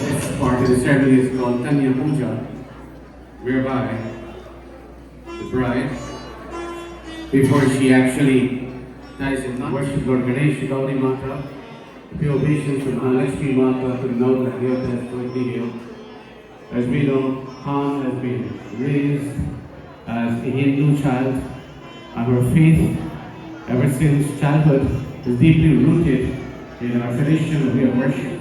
This part of the ceremony is called Kanya Puja, whereby the bride, before she actually ties in knot, worships Lord Ganesha, Gauri Mata, pay obeisance to Mahalakshmi Mata, to know that the earth has totally healed. As we know, Han has been raised as a Hindu child, and her faith, ever since childhood, is deeply rooted in our tradition of our worship.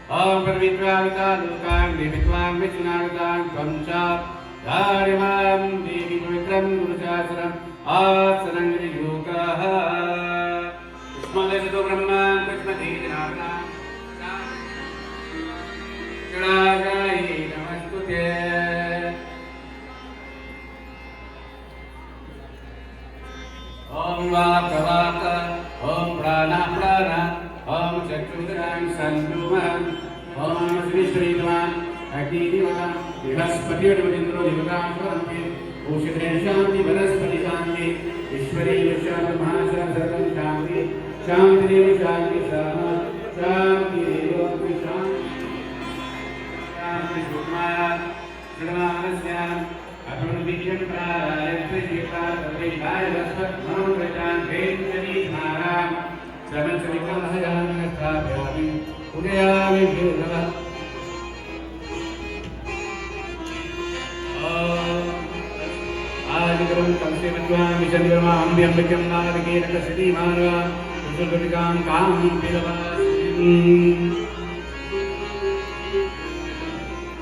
Om Parvitra Lukam Devitvam Vichunardan Kamcha Dharimam Devi Pavitram Guruchasaram Asanangri Yukaha Ismalajito Brahman Krishmati Janardan Shragai Namastute Om Vaka Vaka Om Prana Prana Om Chakrudram Sanduman Om Sri Sriman Agni Divan Vihaspati Udindro Divan Shanti Ushidre Shanti Vanaspati Shanti Ishwari Shanti Mahasara Sarvam Shanti Shanti Deva Shanti Sama Shanti Deva Shanti Shanti Sukma Srimanasya Atun Vichyan Praya Trishita Tadvishaya Vasvat Manokrajan Vedjani Maram Seven Srikahayam Sthabhyami Udayami Bhirava Adikaram Kamse Vidvam Vishandirma Ambyambikam Nagakiraka Siddhi Marva Usulvatikam Kam Bhirava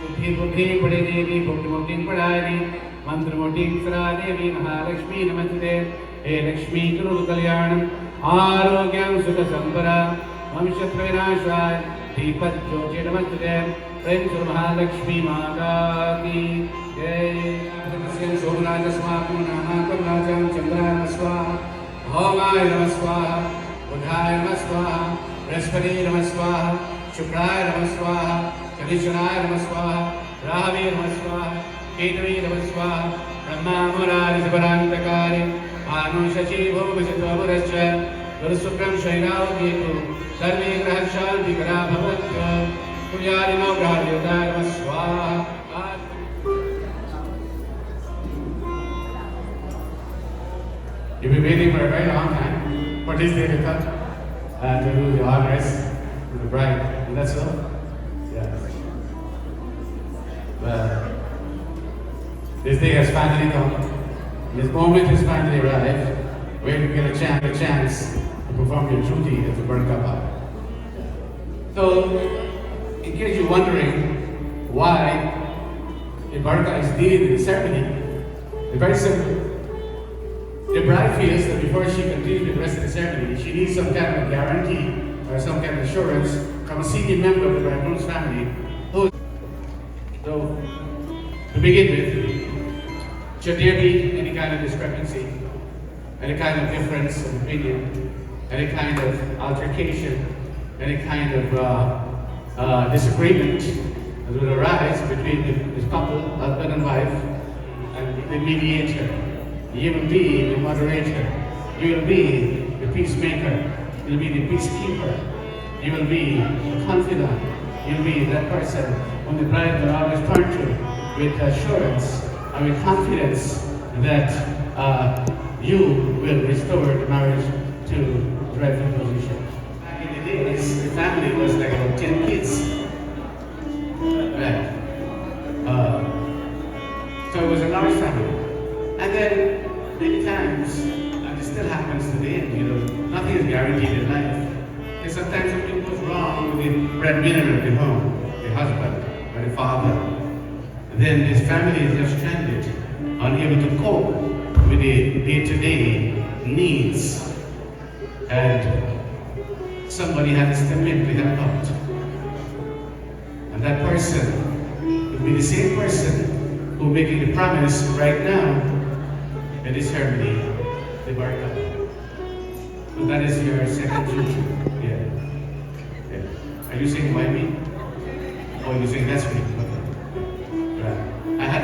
Buddhi Buddhi Pade Devi Bhakti Mukti Padari Mantra Mukti Sara Devi Mahalakshmi Namaste He Lakshmi Kuru Kalyanam Arogyam Sukha Sampara Vamshatra Vinashaya Deepat Jyoti Namaste Prem Sur Mahalakshmi Mata Ki Jai Adhamasya Sobhraja Swakum Namakam Rajam Chandra Swaha Bhavaya Namaswaha Buddhaya Namaswaha Brihaspati Namaswaha Shukraya Namaswaha Kadishwaraya Namaswaha Rahavi Namaswaha Ketari Namaswaha Brahma Murari Sabarantakari Anu Shachi Bhuvishitva Burascha Gurusukram Shairao Deku Sarve Graha Shanti Kara Bhavatya Pujari Navradhyata Namaswaha. You've been waiting for a very long time for this day to come to do the honors to the bride. Is that so? Yeah. Well, this day has finally come. This moment has finally arrived where you get a chance to perform your duty as a Barkapa. So, in case you're wondering why a Barka is needed in the ceremony, it's very simple. The bride feels that before she continues with the rest of the ceremony, she needs some kind of guarantee or some kind of assurance from a senior member of the bridegroom's family. So, to begin with, Should there be any kind of discrepancy, any kind of difference of opinion, any kind of altercation, any kind of disagreement that will arise between this couple, husband and wife, and the mediator, you will be the moderator, you will be the peacemaker, you will be the peacekeeper, you will be the confidant, you will be that person whom the bride will always turn to with assurance and with confidence that you will restore the marriage to the rightful position. Back in the days, the family was like about 10 kids. Right. So it was a large family. And then many times, and it still happens today, nothing is guaranteed in life. And sometimes something goes wrong with the breadwinner of the home, the husband or the father. And then this family is just stranded, unable to cope with the day-to-day needs. And somebody has to step in to help out. And that person will be the same person who making the promise right now in this ceremony, the marital. So that is your second duty. Yeah. Are you saying why me? Or you saying that's me? Okay. Right. I had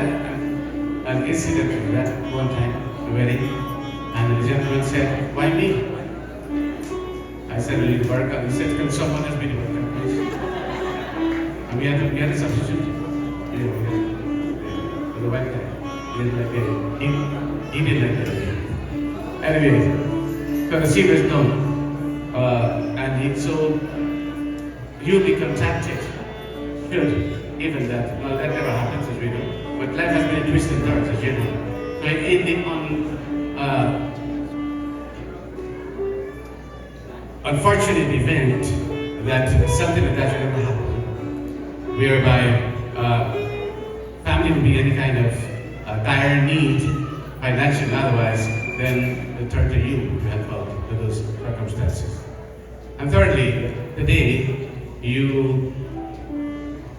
an incident with that one time, the wedding, and the gentleman said, why me? I said, will you work out? He said, can someone else be the worker, please? And we had a substitute. For the white guy. He didn't like it. He didn't like it. Anyway, so the scene was done. So you'll be contacted. Should even that. Well, that never happens as we know. But life has been a twist and turns, as you know. So ending on unfortunate event that something like that should never happen, whereby family will be any kind of dire need, financial and otherwise, then they turn to you to help out with those circumstances. And thirdly, the day you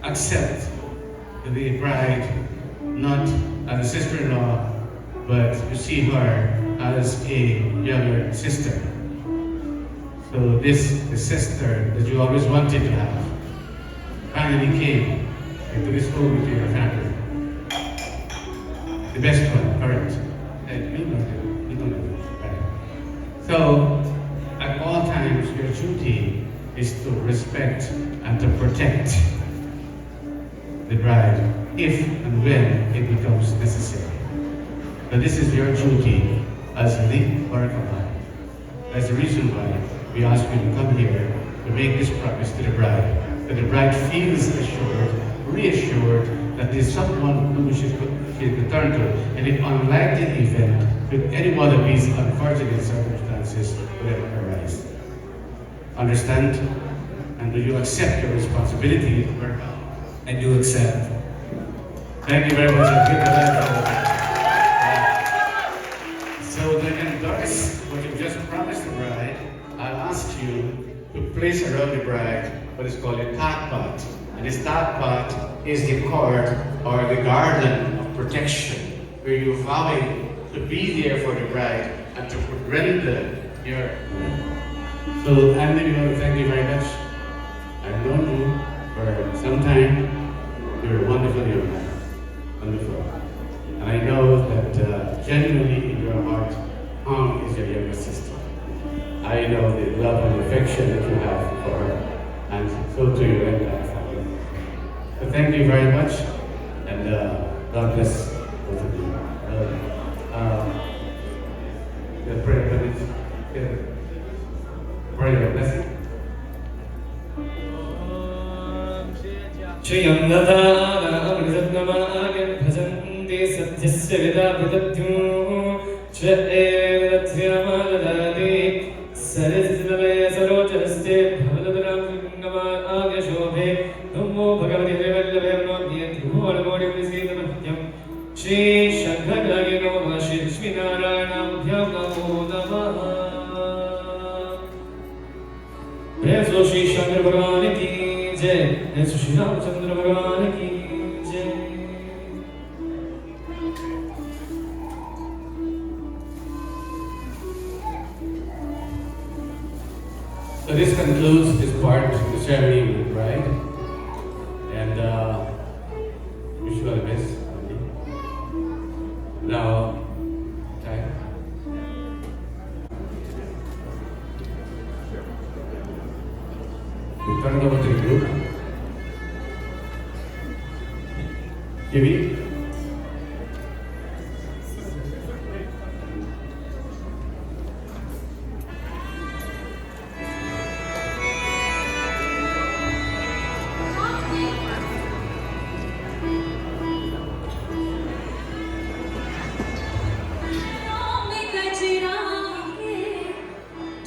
accept the bride not as a sister-in-law, but you see her as a younger sister. So this sister that you always wanted to have finally came into this home with your family. The best one, correct? You don't know. Right. So at all times your duty is to respect and to protect the bride if and when it becomes necessary. So this is your duty as the marital bride. That's the reason why we ask you to come here to make this promise to the bride. That the bride feels assured, reassured that there's someone who she can turn to, and if unlikely event with any one of these unfortunate circumstances will ever arise. Understand? And do you accept your responsibility to work out? I do accept. Thank you very much. So to endorse what you just promised the bride, I'll ask you to place around the bride what is called a tatpat. And this tatpat is the cord or the garland of protection, where you're vowing to be there for the bride and to render your. So Anthony, I want to thank you very much. I've known you for some time. You're a wonderful young man. Wonderful. And I know that genuinely in your heart, Hong is your younger sister. I know the love and affection that you have for her, and so to your entire family. So thank you very much, and God bless both of you. The prayer, please. Prayer, blessing. Shayam Nada Amritatnamagan Bhajanti Satyasya Vidavidadyu Chaevadatyamadadadi Sarisvale Sarojaste Bhavadadram Agashobhe Namo Bhagavati Devallabhe Nodhyati Bhuvanamodi Visidamatyam Shri Shankharagi Namo Shri Shri Narayana Bhyam Namo Namaha Preso Shri Shankar Bhagavani Ki Jai Preso Shri Ramachandra Bhagavani Ki Jai So this concludes this part of the ceremony with the bride. And wish you all the best. Now, time. We turn it over to the group. Gibi.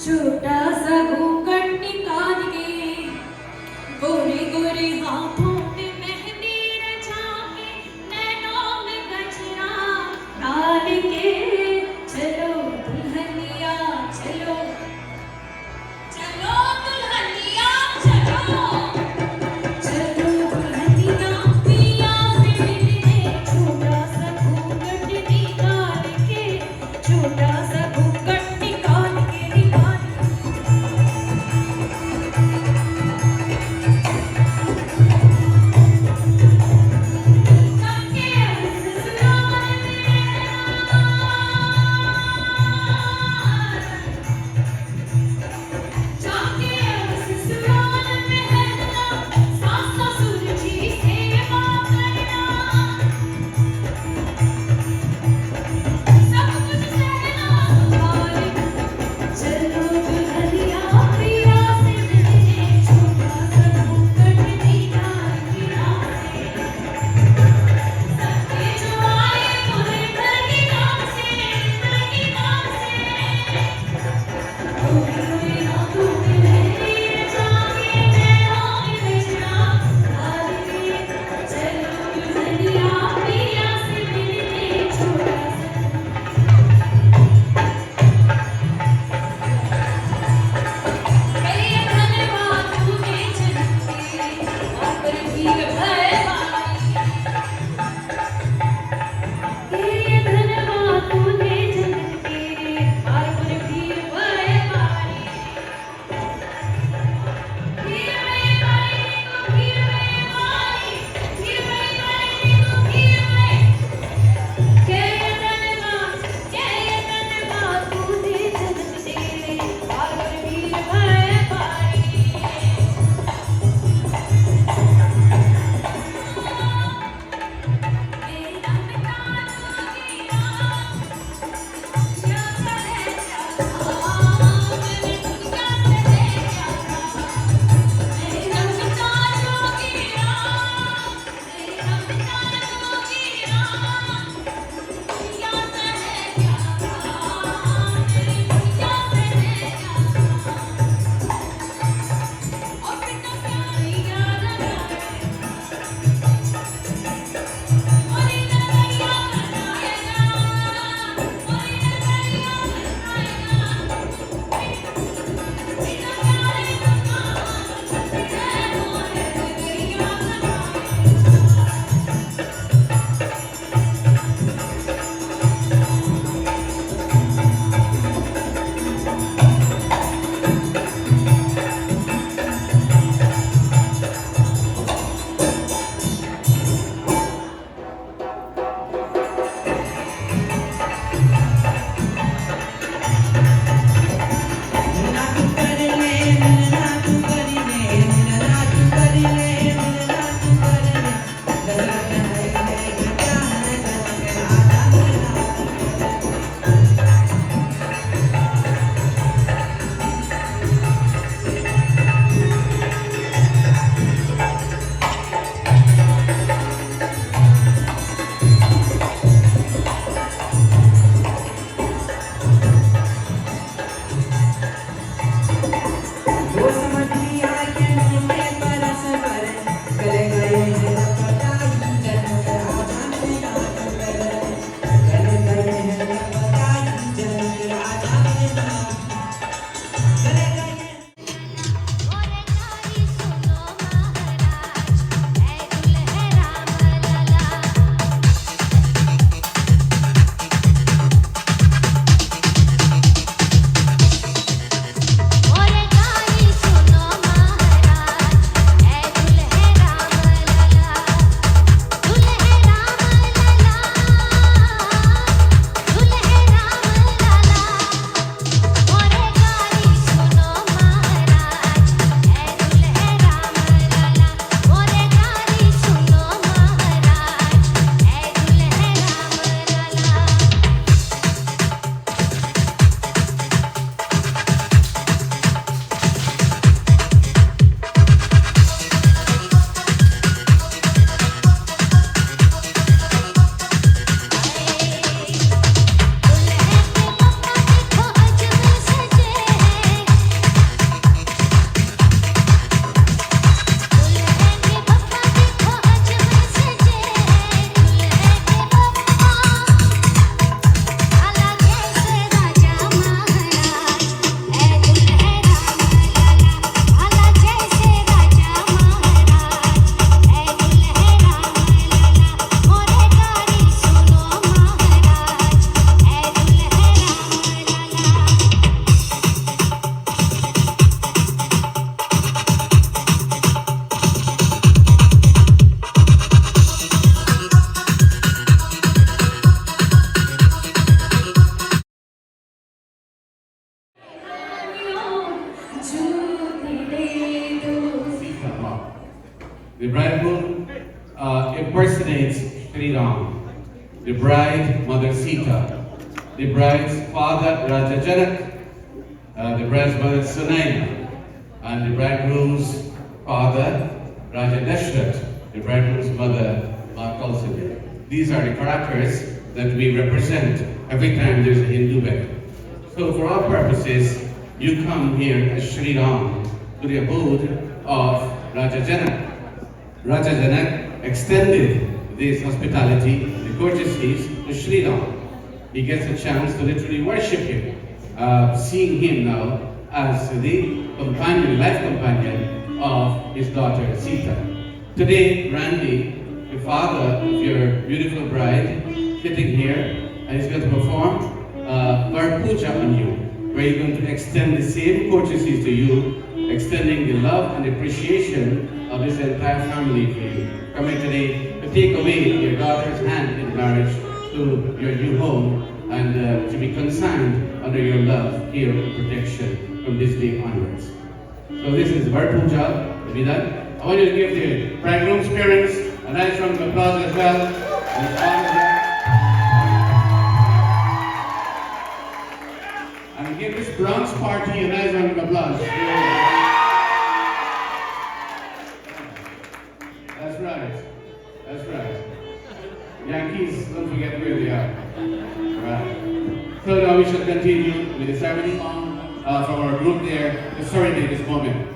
छोटा सा घूंघट निकाल के गोरे गोरे हाथों में मेहंदी रचा के नैनों में गजरा डाल के चलो दुल्हनिया चलो चलो दुल्हनिया चलो चलो दुल्हनिया पिया से मिलने छोटा सा घूंघट निकाल के छोटा सा घूंघट निकाल के सब कुछ सहना the bride, Mother Sita, the bride's father, Raja Janak, the bride's mother, Sunaina, and the bridegroom's father, Raja Dashrath, the bridegroom's mother, Kausalya. These are the characters that we represent every time there's a Hindu wedding. So for our purposes, you come here as Sri Ram to the abode of Raja Janak. Raja Janak extended this hospitality, the courtesies, to Sri Ram. He gets a chance to literally worship him, seeing him now as the companion, life companion of his daughter Sita. Today, Randy, the father of your beautiful bride, sitting here, and he's going to perform Var Puja on you, where you're going to extend the same courtesies to you, extending the love and appreciation of this entire family for you. Coming today to take away your daughter's hand in marriage to your new home and to be consigned under your love, care, and protection from this day onwards. So this is Var Puja to be done. I want you to give the bridegroom's parents a nice round of applause as well. And give this Bronx party a nice round of applause. That's right. That's right. Yankees, don't forget where they are. Right. So now we shall continue with the ceremony song from our group there to serenade this moment.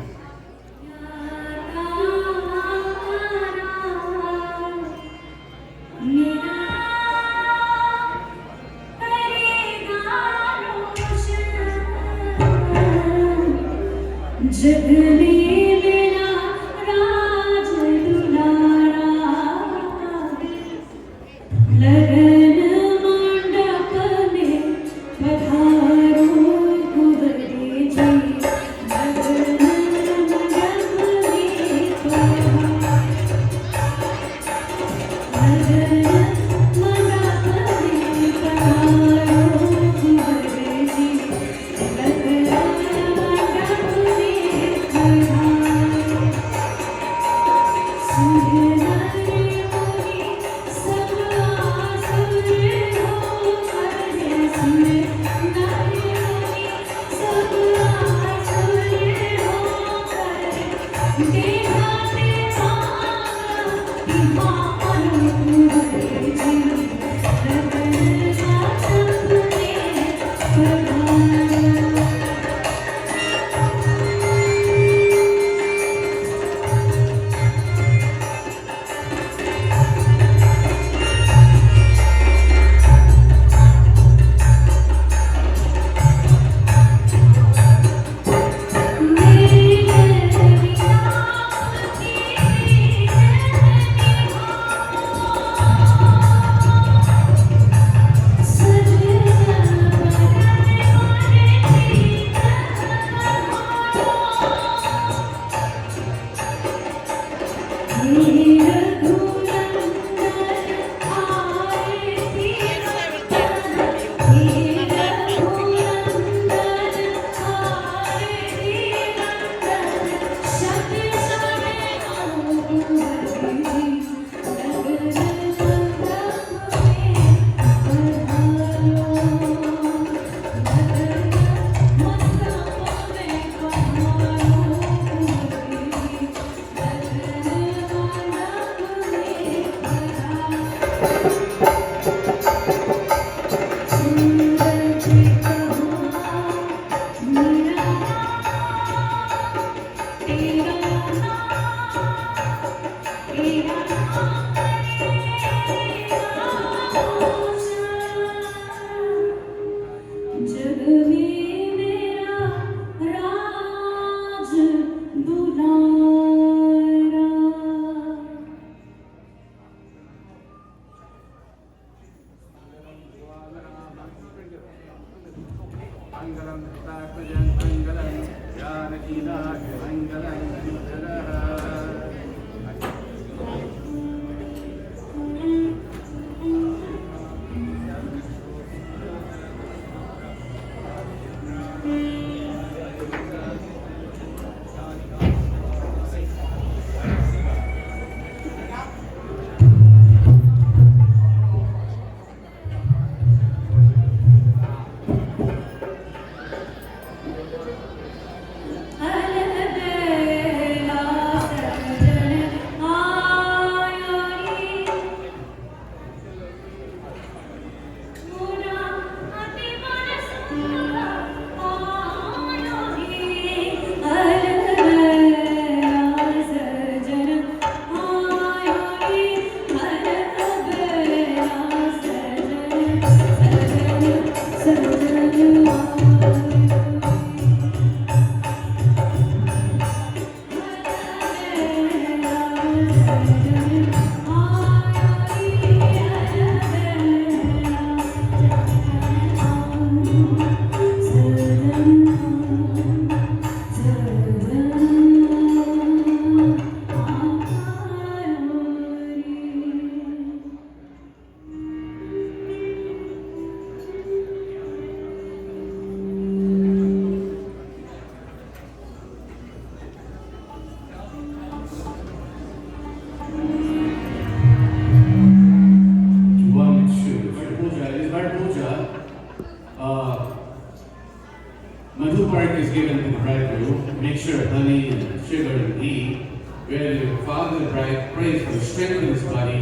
mark is given to the bridegroom, mixture of honey and sugar and ghee, where the father of the bride prays for the strength of his body,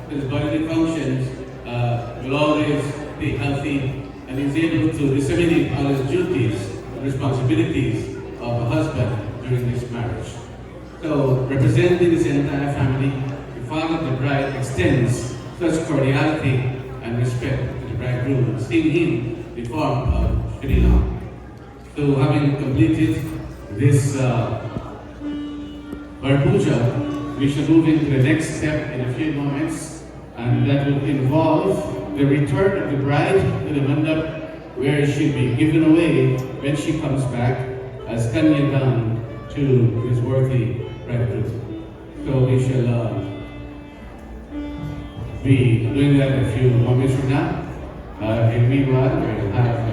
that his bodily functions will always be healthy, and is able to disseminate all his duties and responsibilities of a husband during this marriage. So, representing this entire family, the father of the bride extends such cordiality and respect to the bridegroom, seeing him the form of Sri Ram. So, having completed this Bar Puja, we shall move into the next step in a few moments, and that will involve the return of the bride to the mandap, where she'll be given away when she comes back as Kanyadan to his worthy bridegroom. So we shall be doing that in a few moments from now. In Vivaah, we'll have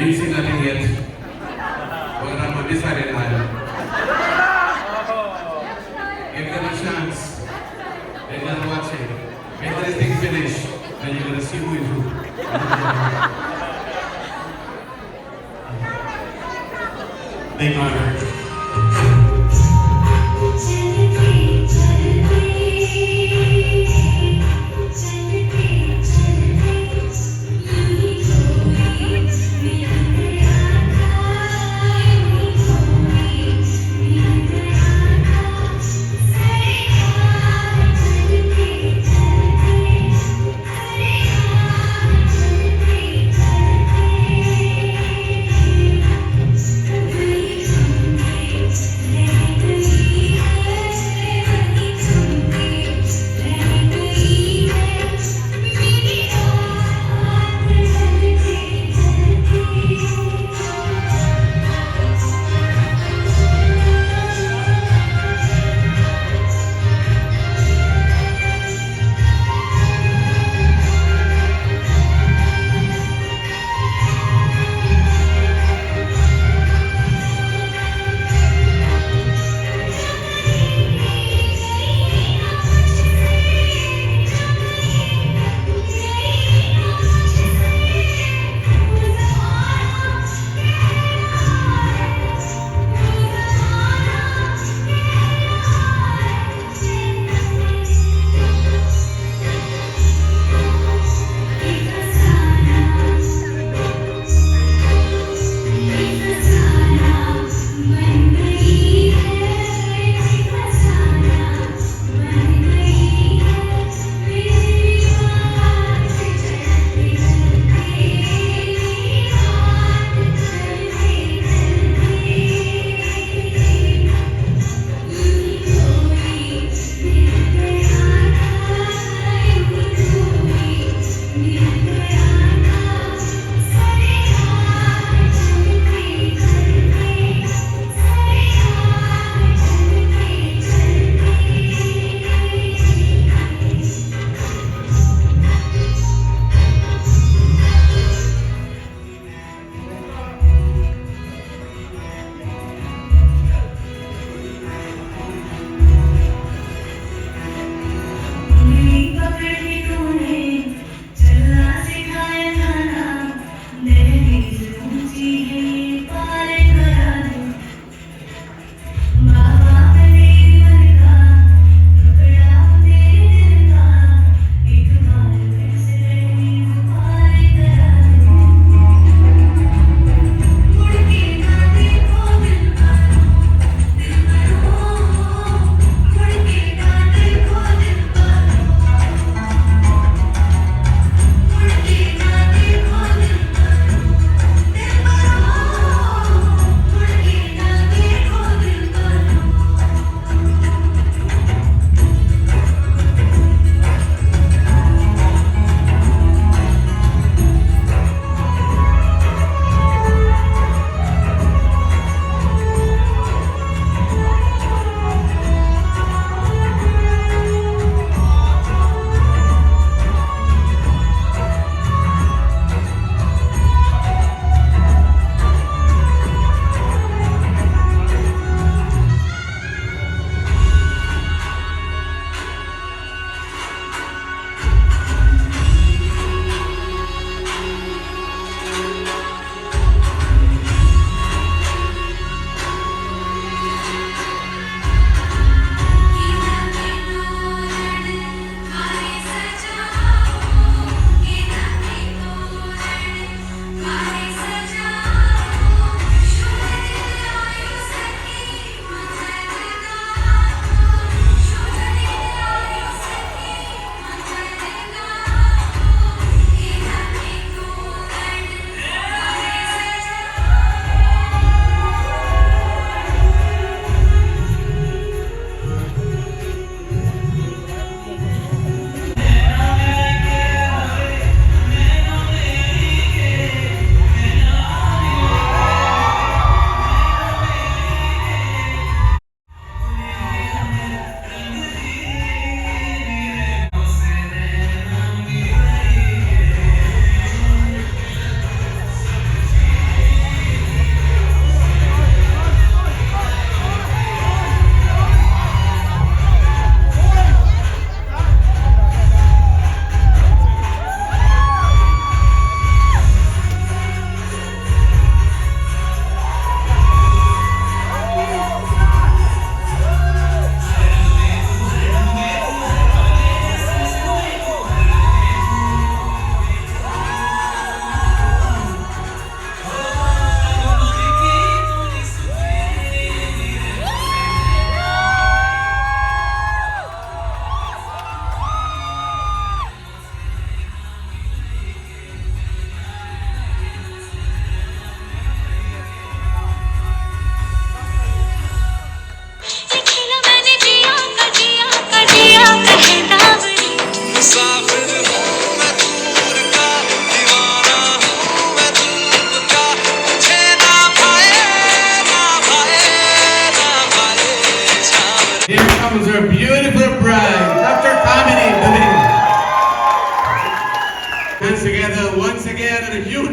Didn't see nothing yet. But I'm decided either. Give them a chance. Let them watch it. When this thing finish, then you're gonna see who is who. Thank you.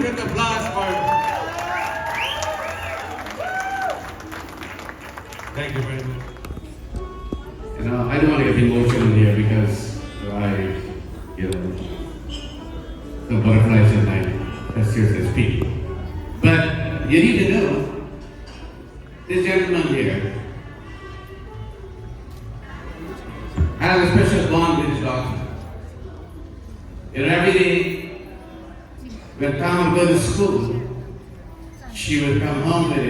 vibrant applause for. Thank you very much. You know, I don't want to get emotional here because the butterflies in my chest as speak. But you need to know, this gentleman here has a special bond with his daughter. You know, every day when Tom would go to school, she would come home with a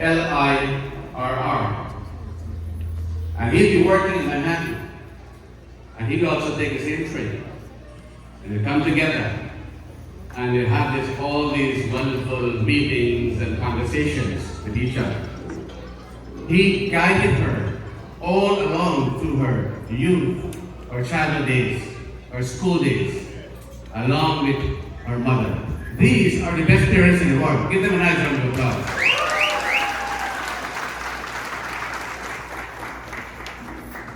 LIRR. And he'd be working in Manhattan. And he'd also take the same train. And they'd come together. And they'd have all these wonderful meetings and conversations with each other. He guided her all along through her youth, her childhood days, her school days, along with her mother. These are the best parents in the world. Give them a nice round of applause.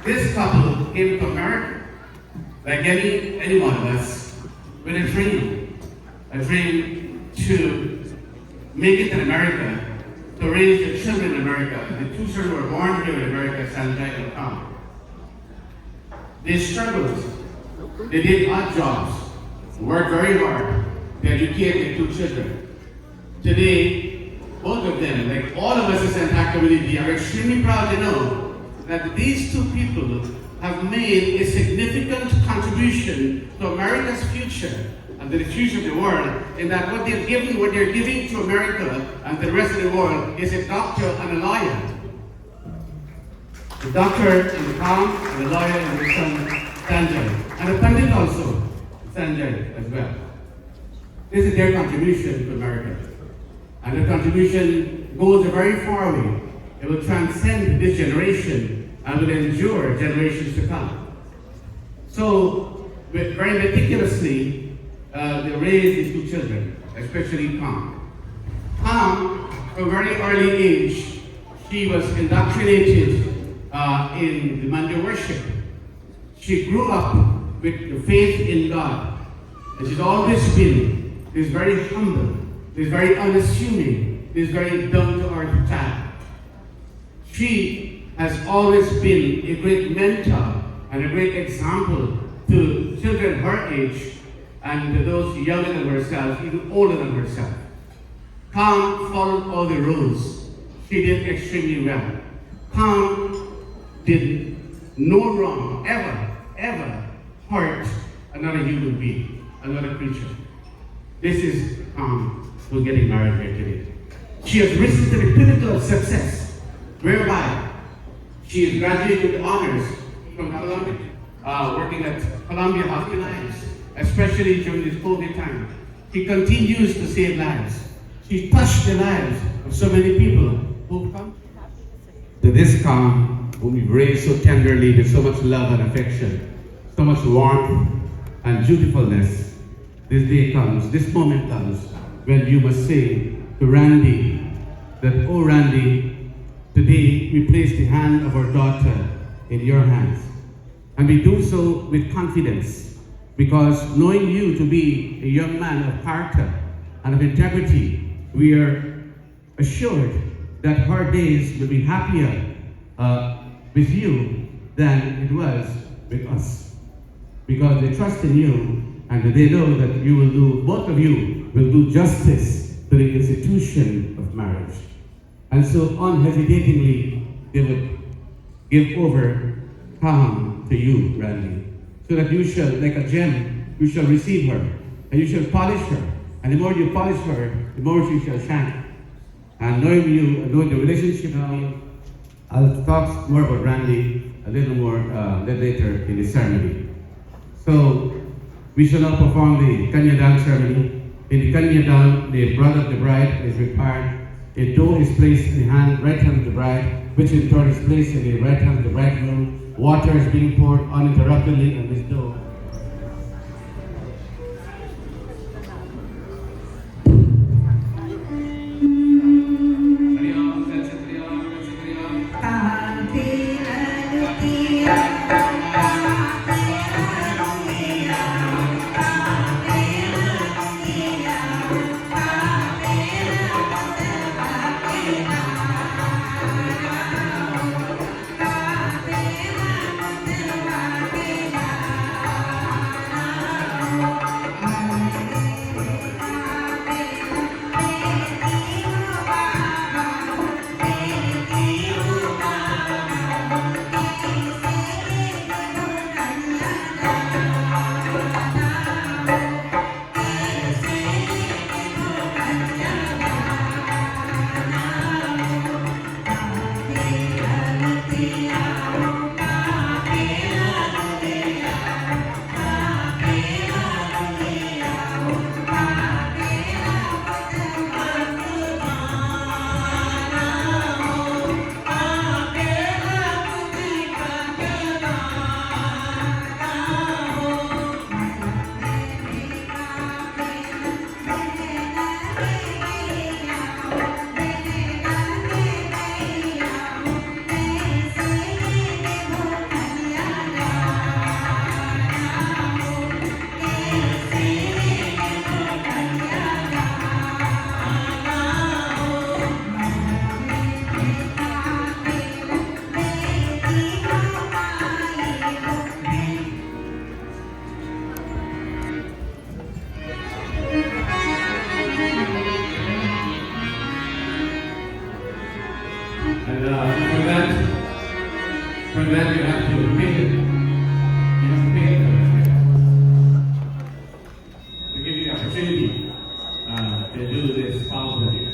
This couple came to America, like any one of us, with a dream to make it in America, to raise the children in America. The two children were born here in America, Sanjay and Kam. They struggled. They did odd jobs, worked very hard to educate their two children. Today, both of them, like all of us as an Sanskar community, are extremely proud to know that these two people have made a significant contribution to America's future and to the future of the world, in that what they're giving to America and the rest of the world is a doctor and a lawyer. The doctor in the Kam and the lawyer in the son, Sanjay. And a pandit also, Sanjay as well. This is their contribution to America. And the contribution goes very far away. It will transcend this generation and will endure generations to come. So, very meticulously, they raised these two children, especially Kam. Kam, from a very early age, she was indoctrinated in the Mandir worship. She grew up with the faith in God. And she's always been this very humble, this very unassuming, this very down-to-earth child. She has always been a great mentor and a great example to children her age and to those younger than herself, even older than herself. Kam followed all the rules. She did extremely well. Kam did no wrong, ever hurt another human being, another creature. This is Kam, who's getting married here today. She has risen to the pinnacle of success, whereby she is graduated with honors from Columbia, working at Columbia Hospitals, especially during this COVID time. She continues to save lives. She touched the lives of so many people who come to this Kam, whom we raised so tenderly with so much love and affection, so much warmth and dutifulness. This day comes, this moment comes, when you must say to Randy that, "Oh Randy, today we place the hand of our daughter in your hands." And we do so with confidence, because knowing you to be a young man of character and of integrity, we are assured that her days will be happier with you than it was with us. Because they trust in you, and they know that you will do, both of you will do justice to the institution of marriage. And so unhesitatingly, they would give over Kam to you, Randy, so that you shall, like a gem, you shall receive her, and you shall polish her. And the more you polish her, the more she shall shine. And knowing you, and knowing the relationship now, I'll talk more about Randy a little more later in the ceremony. So, we shall now perform the Kanya dance ceremony. In the Kanya dance, the brother of the bride is required. A dough is placed in the right hand of the bride, which in turn is placed in the right hand of the bridegroom. Water is being poured uninterruptedly on this dough. Thank you. to do this fountain.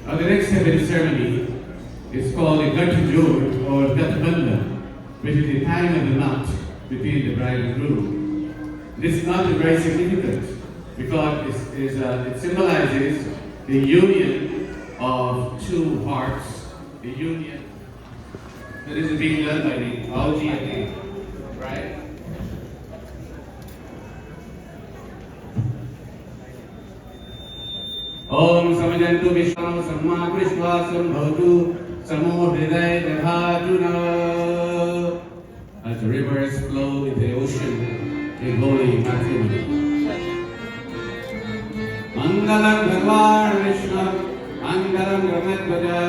Now the next step in the ceremony is called a Gatujur or Gatbandhan, which is the tying of the knot between the bride and groom. This knot is very significant because it symbolizes the union of two hearts, the union that is being done by the Auji and the bride. Om Samajantu Vishnu Samma Krishvasam Bhavatu Samo Hriday Devaduna. As the rivers flow into the ocean in holy matrimony. Mangalam Bhagwan Vishnu, Mangalam Ramadvaja,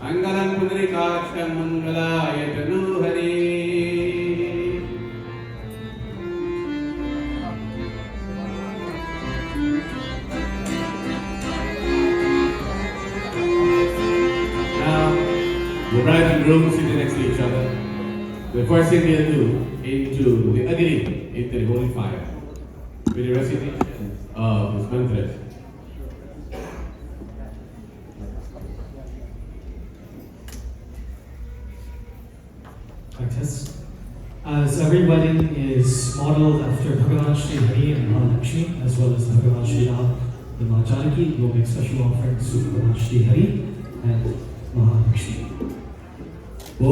Mangalam Pundrikaksham, Mangalaya Tanu Hari. The bride and groom sitting next to each other. The first thing they'll do into the Agni, into the holy fire, with the recitation of his mantras. As every wedding is modeled after Bhagavan Shri Hari and Mahalakshmi, as well as Bhagavan Shri Ram and Maa Janaki, we'll make special offerings to Bhagavan Shri Hari and Mahalakshmi. Om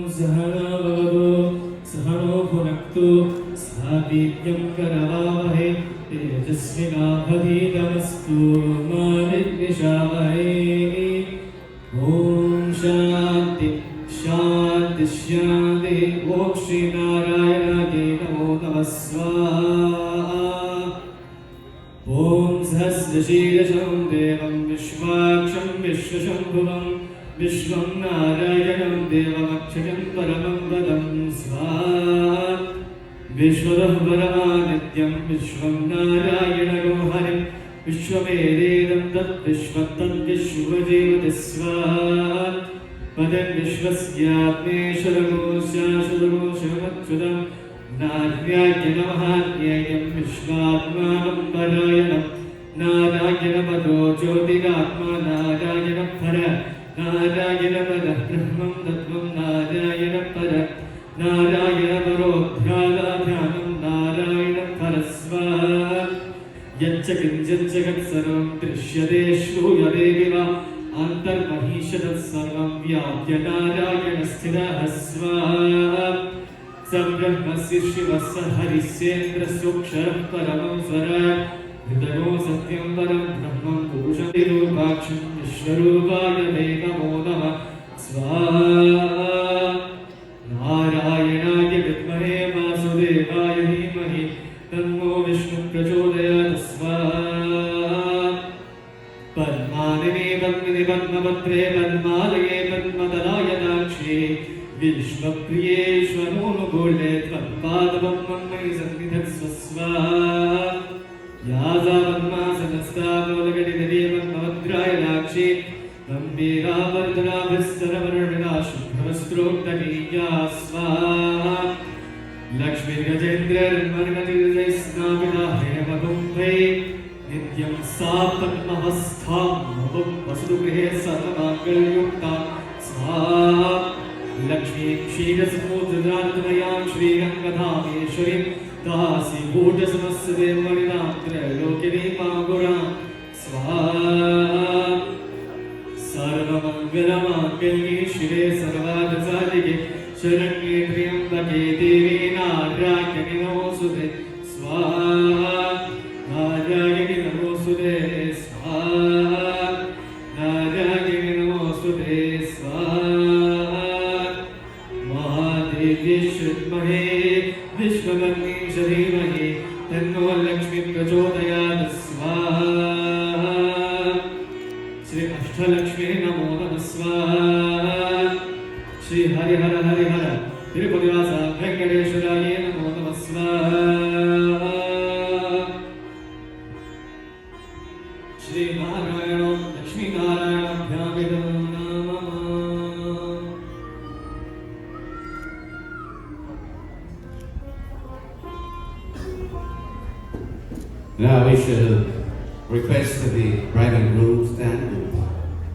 Sahana Bhavatu Sahano Bhunaktu Sahavidyam Karavavahe Tejasvina Bhadidamastu Maridvishavahe. Om Shanti Shanti Shanti. Om Shri Narayana Namo Namasvaha. Om Sahasrashirasham Devam Vishvaksham Vishwashambhuvam Vishvam Narayanam Devamakshayam Paramam Vadam Svaha. Vishwadah Paramanityam Vishvam Narayana Goharim Vishwavededam Tat Vishvatat Vishwajevati Svaha. Padam Vishwasyatme Sharamosya Sharamosyamatchudam Naryagyanamahatyayam Vishvatmanam Parayanam Narayanamado Jyotigatma Narayanapara Narayanamada Brahmam Tattvam Narayanapara Narayanavarodhyadadhyanam Narayanapara Yachakimjat Jagat Sarvam Trishyade Shruyade Viva Antarmahishadat Sarvam Vyapya Narayanasthira Hasva Sambrahmasya Shivasa Harisendra Sukshara Paramam Svara Hridayo Satyam Varam Brahmam Purusham Dirupaksham Vishwarupaya Namo Namah Svaha. Narayanaaya Vidmahe Vasudevaya Dhimahi Tanno Vishnu Prachodayat Svaha. Padmanini Padmini Padmapatre Padmalaye Padmadalaya Dakshi Vishvapriye Shvanunugule Tvatpadavamamai Sannidhat Swasva. Yaza Padmasanasta Golagadi Padmavadraya Dakshi Gambira Vardhana Vistara Varvina Shubhavastrokdaniya Svaha. Lakshmi Gajendra Margati Snavida Hema Kumbhai Nityam Sapat Mahastham Mabum Vasudugrihe Sarvamangal Yukta Svaha. Lakshmi Kshidasamudradhanayam Shri Rangadhameshwarim Dasi Bhudasamasade Marinam Trayokini Maguram Svaha. Sarvamangalamangali Shire Sarvadazadike Sharanye Triyambake Devi Narayani Namosute Svaha. Narayani Namosute Svaha. Narayani Namosute Svaha. Mahadevi Shudmahe Vishwavanni Sharimahe Tanno Lakshmi Prachodayat Svaha. Shri Ashtalakshmi Namo Namah Svaha. Shri Hari Hara Hari Hara Tirupati Venkateshwaraye Namo Namah Svaha. Shri Narayana Lakshmi Narayana Bhyamidam Namah. Now we shall request that the bride and groom stand.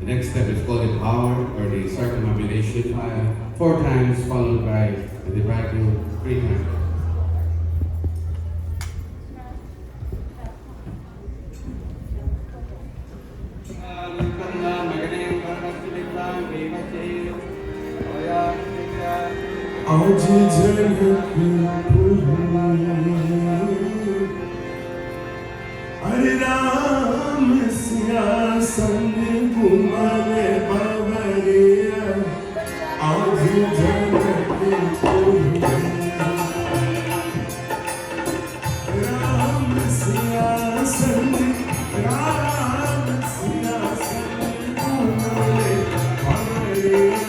The next step is called the Vow or the circumambulation, 4 times, followed by the bridegroom 3 times. आज जनक अरे राम सिया संग घुमल बवरिया आज जनक राम सिया संग घुमल Bawaria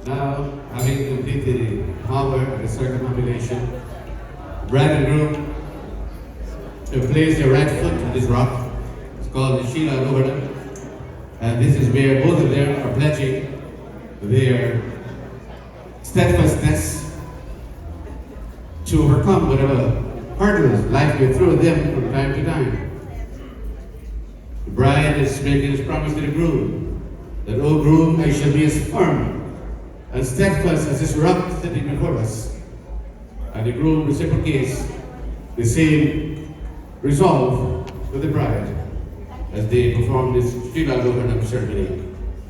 Now, having completed the power of the circumambulation, bride and groom will place their right foot on this rock. It's called the Shila Govardhan. And this is where both of them are pledging their steadfastness to overcome whatever hurdles life may throw them from time to time. The bride is making this promise to the groom that, O groom, I shall be as firm and steadfast as this rock sitting before us. And the groom reciprocates the same resolve with the bride as they perform this Shilalokanam ceremony.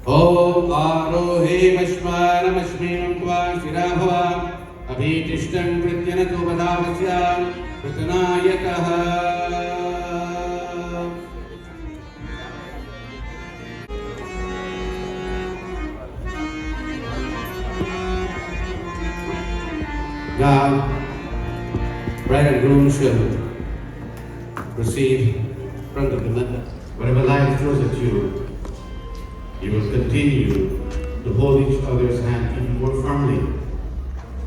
Om Arohe Mashmana Mashminam Kva Shirabhava Abhitishtam Pratyanato Badavasyam Pratanayakaha. Now, bride and groom shall proceed in front of the mother. Whatever life throws at you, you will continue to hold each other's hand even more firmly.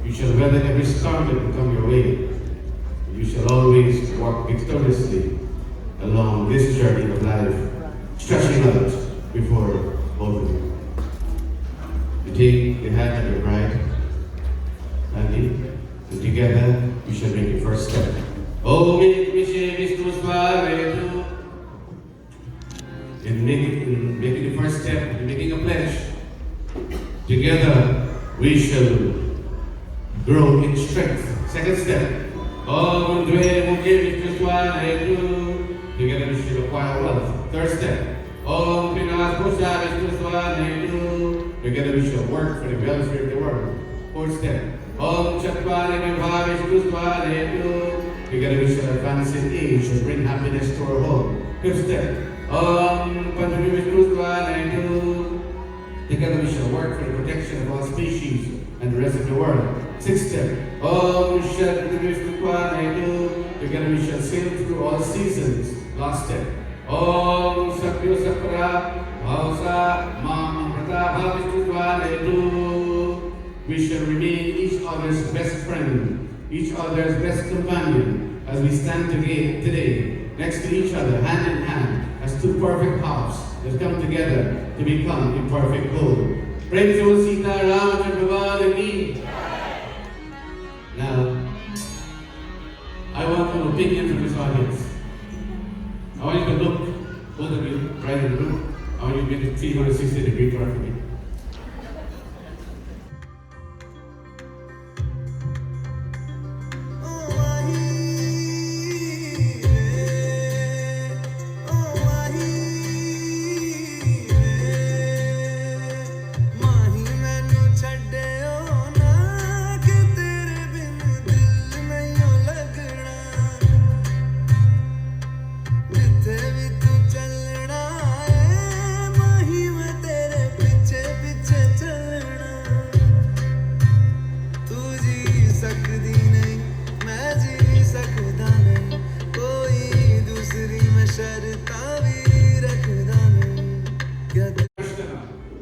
You shall weather every storm that will come your way. You shall always walk victoriously along this journey of life, stretching out before both of you. You take the hand of your bride, and together you shall make the first step. In making the first step, in making a pledge, together we shall grow in strength. Second step. Together we shall acquire wealth. Third step. Together we shall work for the welfare of the world. Fourth step. Together we shall advance in age and bring happiness to our home. Fifth step. Together we shall work for the protection of all species and the rest of the world. Sixth step. Together we shall sail through all seasons. Last step. We shall remain each other's best friend, each other's best companion, as we stand today next to each other, hand in hand, as two perfect halves that come together to become a perfect whole. Praise to Sita Ram and Vivaah. Now, I want an opinion from this audience. I want you to look, both of you, right in the room. I want you to make a 360-degree turn for me.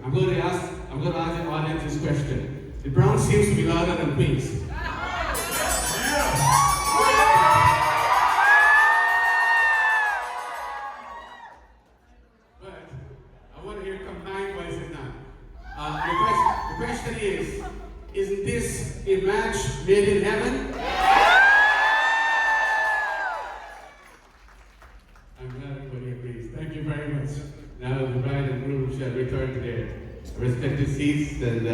I'm going to ask the audience this question. The brown seems to be louder than pinks. But I want to hear combined voices now. The question is, isn't this a match made in heaven? I'm glad everybody agrees. Thank you very much. Now the bride and groom shall return to their respective seats, and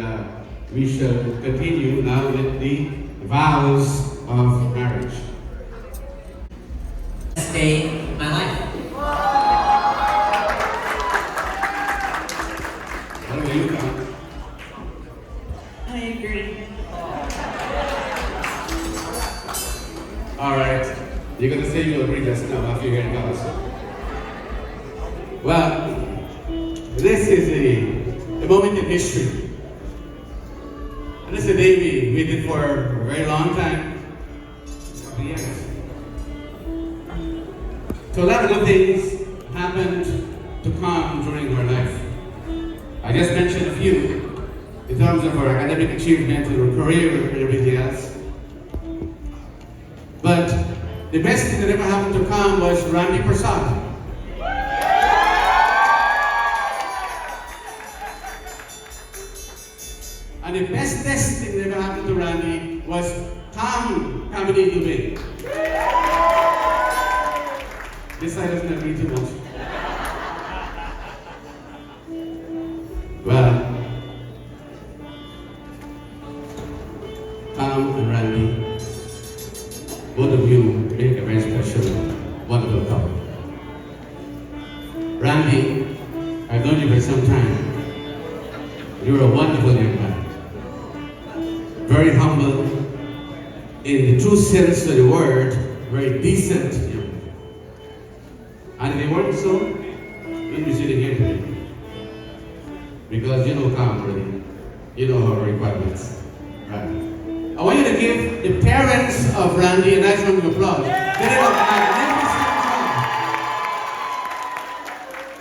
we shall continue now with the vows of marriage. Best day of my life. What about you, Tom? I agree. All right. You're going to say you'll agree just now after you hear the vows. Well, this is a moment in history. And this is a day we waited for a very long time. Yes. So a lot of good things happened to come during our life. I just mentioned a few in terms of our academic achievement, our career, and everything else. But the best thing that ever happened to Kam was Randy Prasad. And the best thing that ever happened to Randy was Kamini Dubey. This side doesn't agree too much. Well, Tom and Randy, both of you make a very special, wonderful couple. Randy, I've known you for some time. You're a wonderful young man. Very humble, in the true sense of the word, very decent young man. And if it weren't so, you'd be sitting here today. Because you know Tom already. You know her requirements. Right. I want you to give the parents of Randy a nice round of applause. They did a magnificent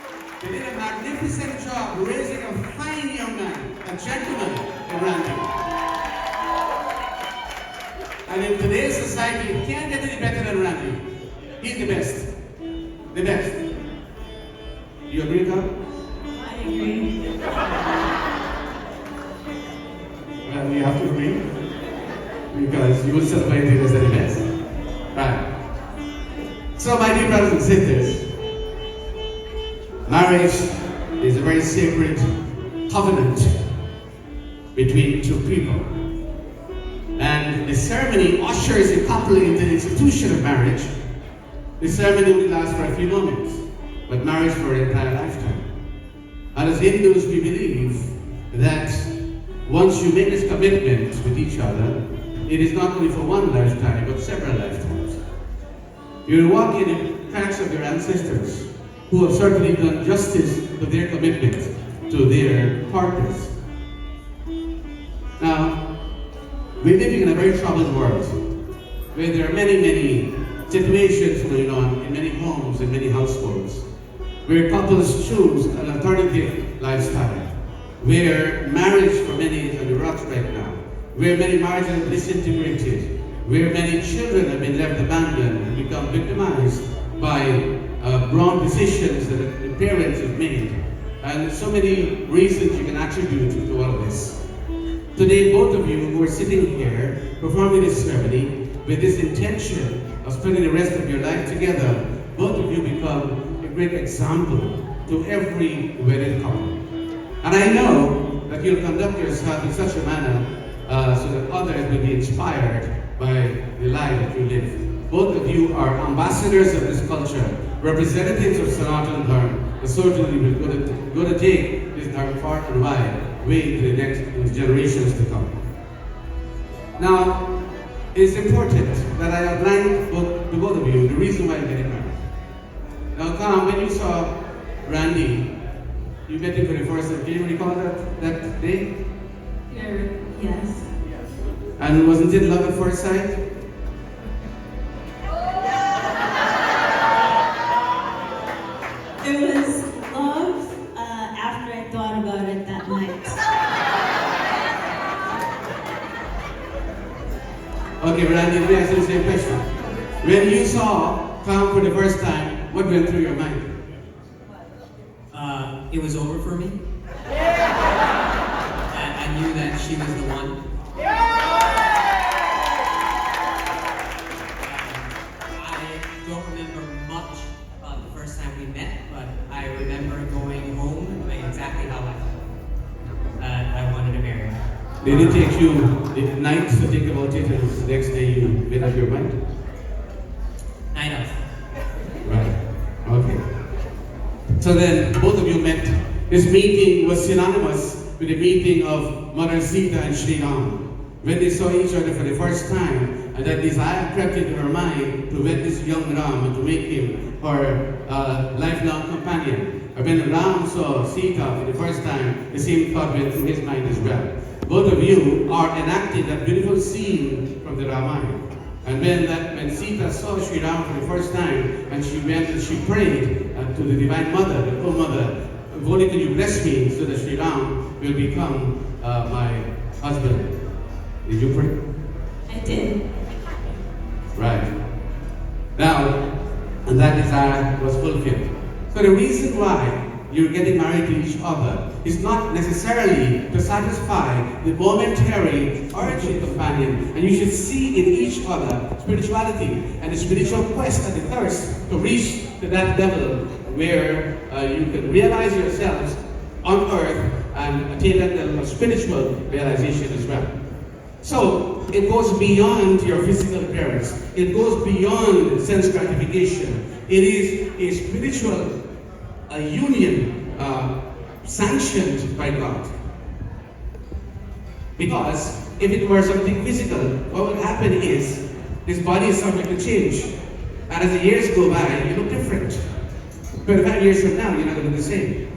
job. They did a magnificent job raising a fine young man, a gentleman in Randy. And in today's society, you can't get any better than Randy. He's the best. The best. You agree, Tom? I agree. Well, you have to agree. Because you will celebrate it as the best. Right. So, my dear brothers and sisters, marriage is a very sacred covenant between two people. And the ceremony ushers a couple into the institution of marriage. The ceremony will last for a few moments, but marriage for an entire lifetime. And as Hindus, we believe that once you make this commitment with each other, it is not only for one lifetime, but several lifetimes. You will walk in the tracks of your ancestors, who have certainly done justice to their commitment to their partners. Now, we're living in a very troubled world, where there are many, many situations going on in many homes and many households, where couples choose an alternative lifestyle, where marriage for many is on the rocks right now, where many marriages are disintegrated, where many children have been left abandoned and become victimized by wrong decisions that the parents have made. And so many reasons you can attribute to all of this. Today, both of you who are sitting here performing this ceremony with this intention of spending the rest of your life together, both of you become a great example to every wedded couple. And I know that you'll conduct yourself in such a manner so that others will be inspired by the life that you live. Both of you are ambassadors of this culture, representatives of Sanatan Dharma, and certainly we're going to take this Dharma far and wide, way into the next generations to come. Now, it's important that I outline to both of you the reason why you're getting married. Now, Tom, when you saw Randy, you met him for the first time. Can you recall that day? Yes. And wasn't it love at first sight? It was love after I thought about it that night. Okay, Randy, let me ask you the same question. When you saw Tom for the first time, what went through your mind? It was over for me. I knew that she was the one. I don't remember much about the first time we met, but I remember going home and knowing exactly how I felt. I wanted to marry her. Did it take you the night to think about it and the next day you made up your mind? Night of. Right. Okay. So then both of you met. This meeting was synonymous with the meeting of Mother Sita and Sri Ram. When they saw each other for the first time, and that desire crept into her mind to wed this young Ram and to make him her lifelong companion. And when Ram saw Sita for the first time, the same thought went through his mind as well. Both of you are enacting that beautiful scene from the Ramayana. And when Sita saw Sri Ram for the first time, and she went and she prayed to the Divine Mother, the Oh Mother, if only can you bless me so that Sri Ram will become my husband. Did you pray? I did. Right. Now, and that desire was fulfilled. So the reason why you're getting married to each other is not necessarily to satisfy the momentary urgent companion, and you should see in each other spirituality and the spiritual quest and the thirst to reach to that level where you can realize yourselves on earth and attain that level of spiritual realization as well. So it goes beyond your physical appearance. It goes beyond sense gratification. It is a spiritual union sanctioned by God. Because if it were something physical, what would happen is this body is subject to change. And as the years go by, you look different. 25 years from now, you're not going to look the same.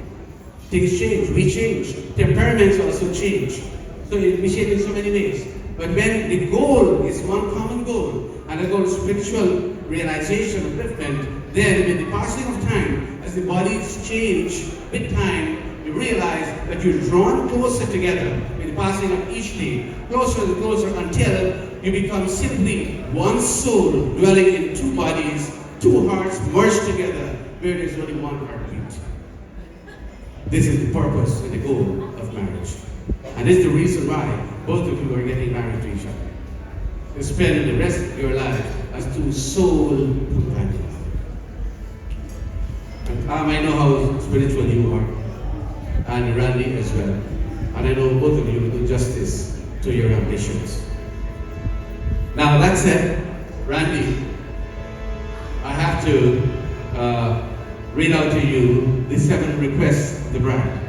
Things change, we change. Temperaments also change. So we change in so many ways. But when the goal is one common goal, and the goal is spiritual realization, upliftment, then with the passing of time, as the bodies change with time, you realize that you're drawn closer together with the passing of each day, closer and closer until you become simply one soul dwelling in two bodies, two hearts merged together, where there's only one heartbeat. This is the purpose and the goal of marriage. And this is the reason why both of you are getting married to each other. You spend the rest of your life as two soul companions. And I know how spiritual you are, and Randy as well. And I know both of you will do justice to your ambitions. Now that said, Randy, I have to read out to you the 7 requests of the bride.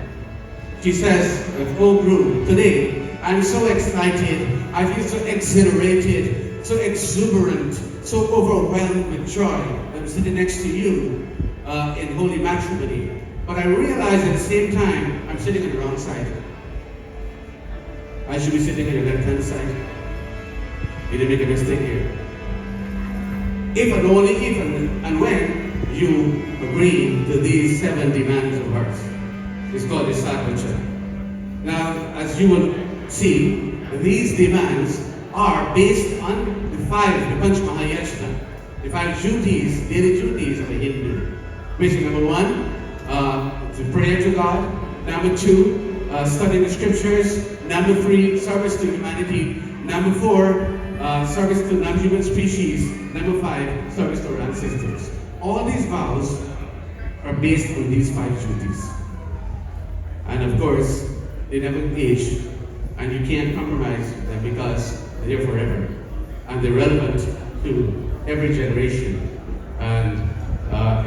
She says, "Oh groom, today I'm so excited, I feel so exhilarated, so exuberant, so overwhelmed with joy. I'm sitting next to you in holy matrimony. But I realize at the same time, I'm sitting on the wrong side. I should be sitting on your left-hand side. You didn't make a mistake here. If and only if and when you agree to these 7 demands of hers. It's called the Sadvacha. Now, as you will see, these demands are based on the 5, the Panch Mahayajna, the 5 duties, daily duties of a Hindu. Which is number 1, to pray to God. Number 2, studying the scriptures. Number 3, service to humanity. Number 4, service to non-human species. Number 5, service to our ancestors. All these vows are based on these 5 duties. And of course, they never age, and you can't compromise them because they're forever. And they're relevant to every generation and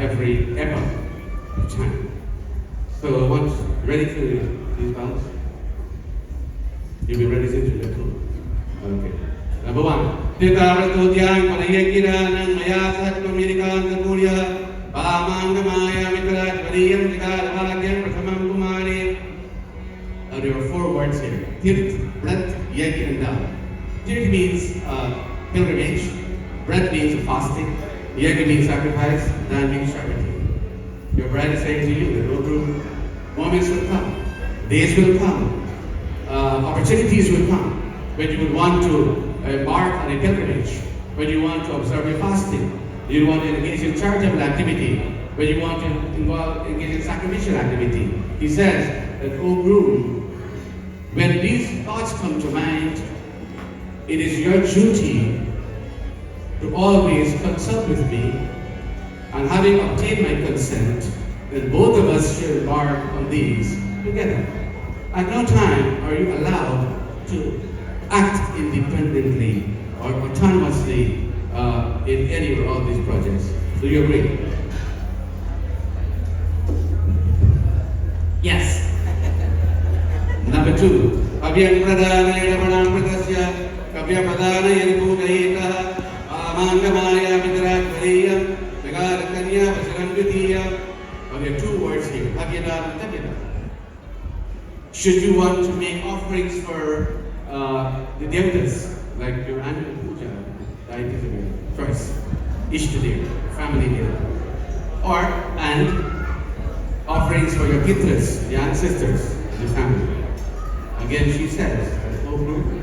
every epoch of time. So once ready to these vows? You'll be ready to do that too? Okay. Number 1. Titarastudyang Panayakiranang Mayasat Kaminikan Kakulya Pamangamaya Mitarat Variyam Jagadahagyam Prathamam Kumari. There are 4 words here. Tirt, Brat, Yek, and Dam. Tirt means pilgrimage. Brat means fasting. Yek means sacrifice. Dan means charity. Your bride is saying to you, "Oh groom, moments will come, days will come, opportunities will come when you would want to embark on a pilgrimage, when you want to observe your fasting, you want to engage in charitable activity, when you want to engage in sacrificial activity." He says that, "Oh groom, when these thoughts come to mind, it is your duty to always consult with me, and having obtained my consent, then both of us should embark on these together. At no time are you allowed to act independently or autonomously in any or all these projects." Do you agree? Yes. Number 2. Abhyang pradana yadapanam pratasya kabya pradana yadapugayita amangamaya mitrat variyam nagara kanya vasaran vidhiya. There are 2 words here. Abhyadana and Tabhyadana. Should you want to make offerings for the devatas, like your annual puja, deities of your choice, Ishtadev, family devata, and offerings for your pitras, the ancestors of the family. Again, she says, "Oh groom,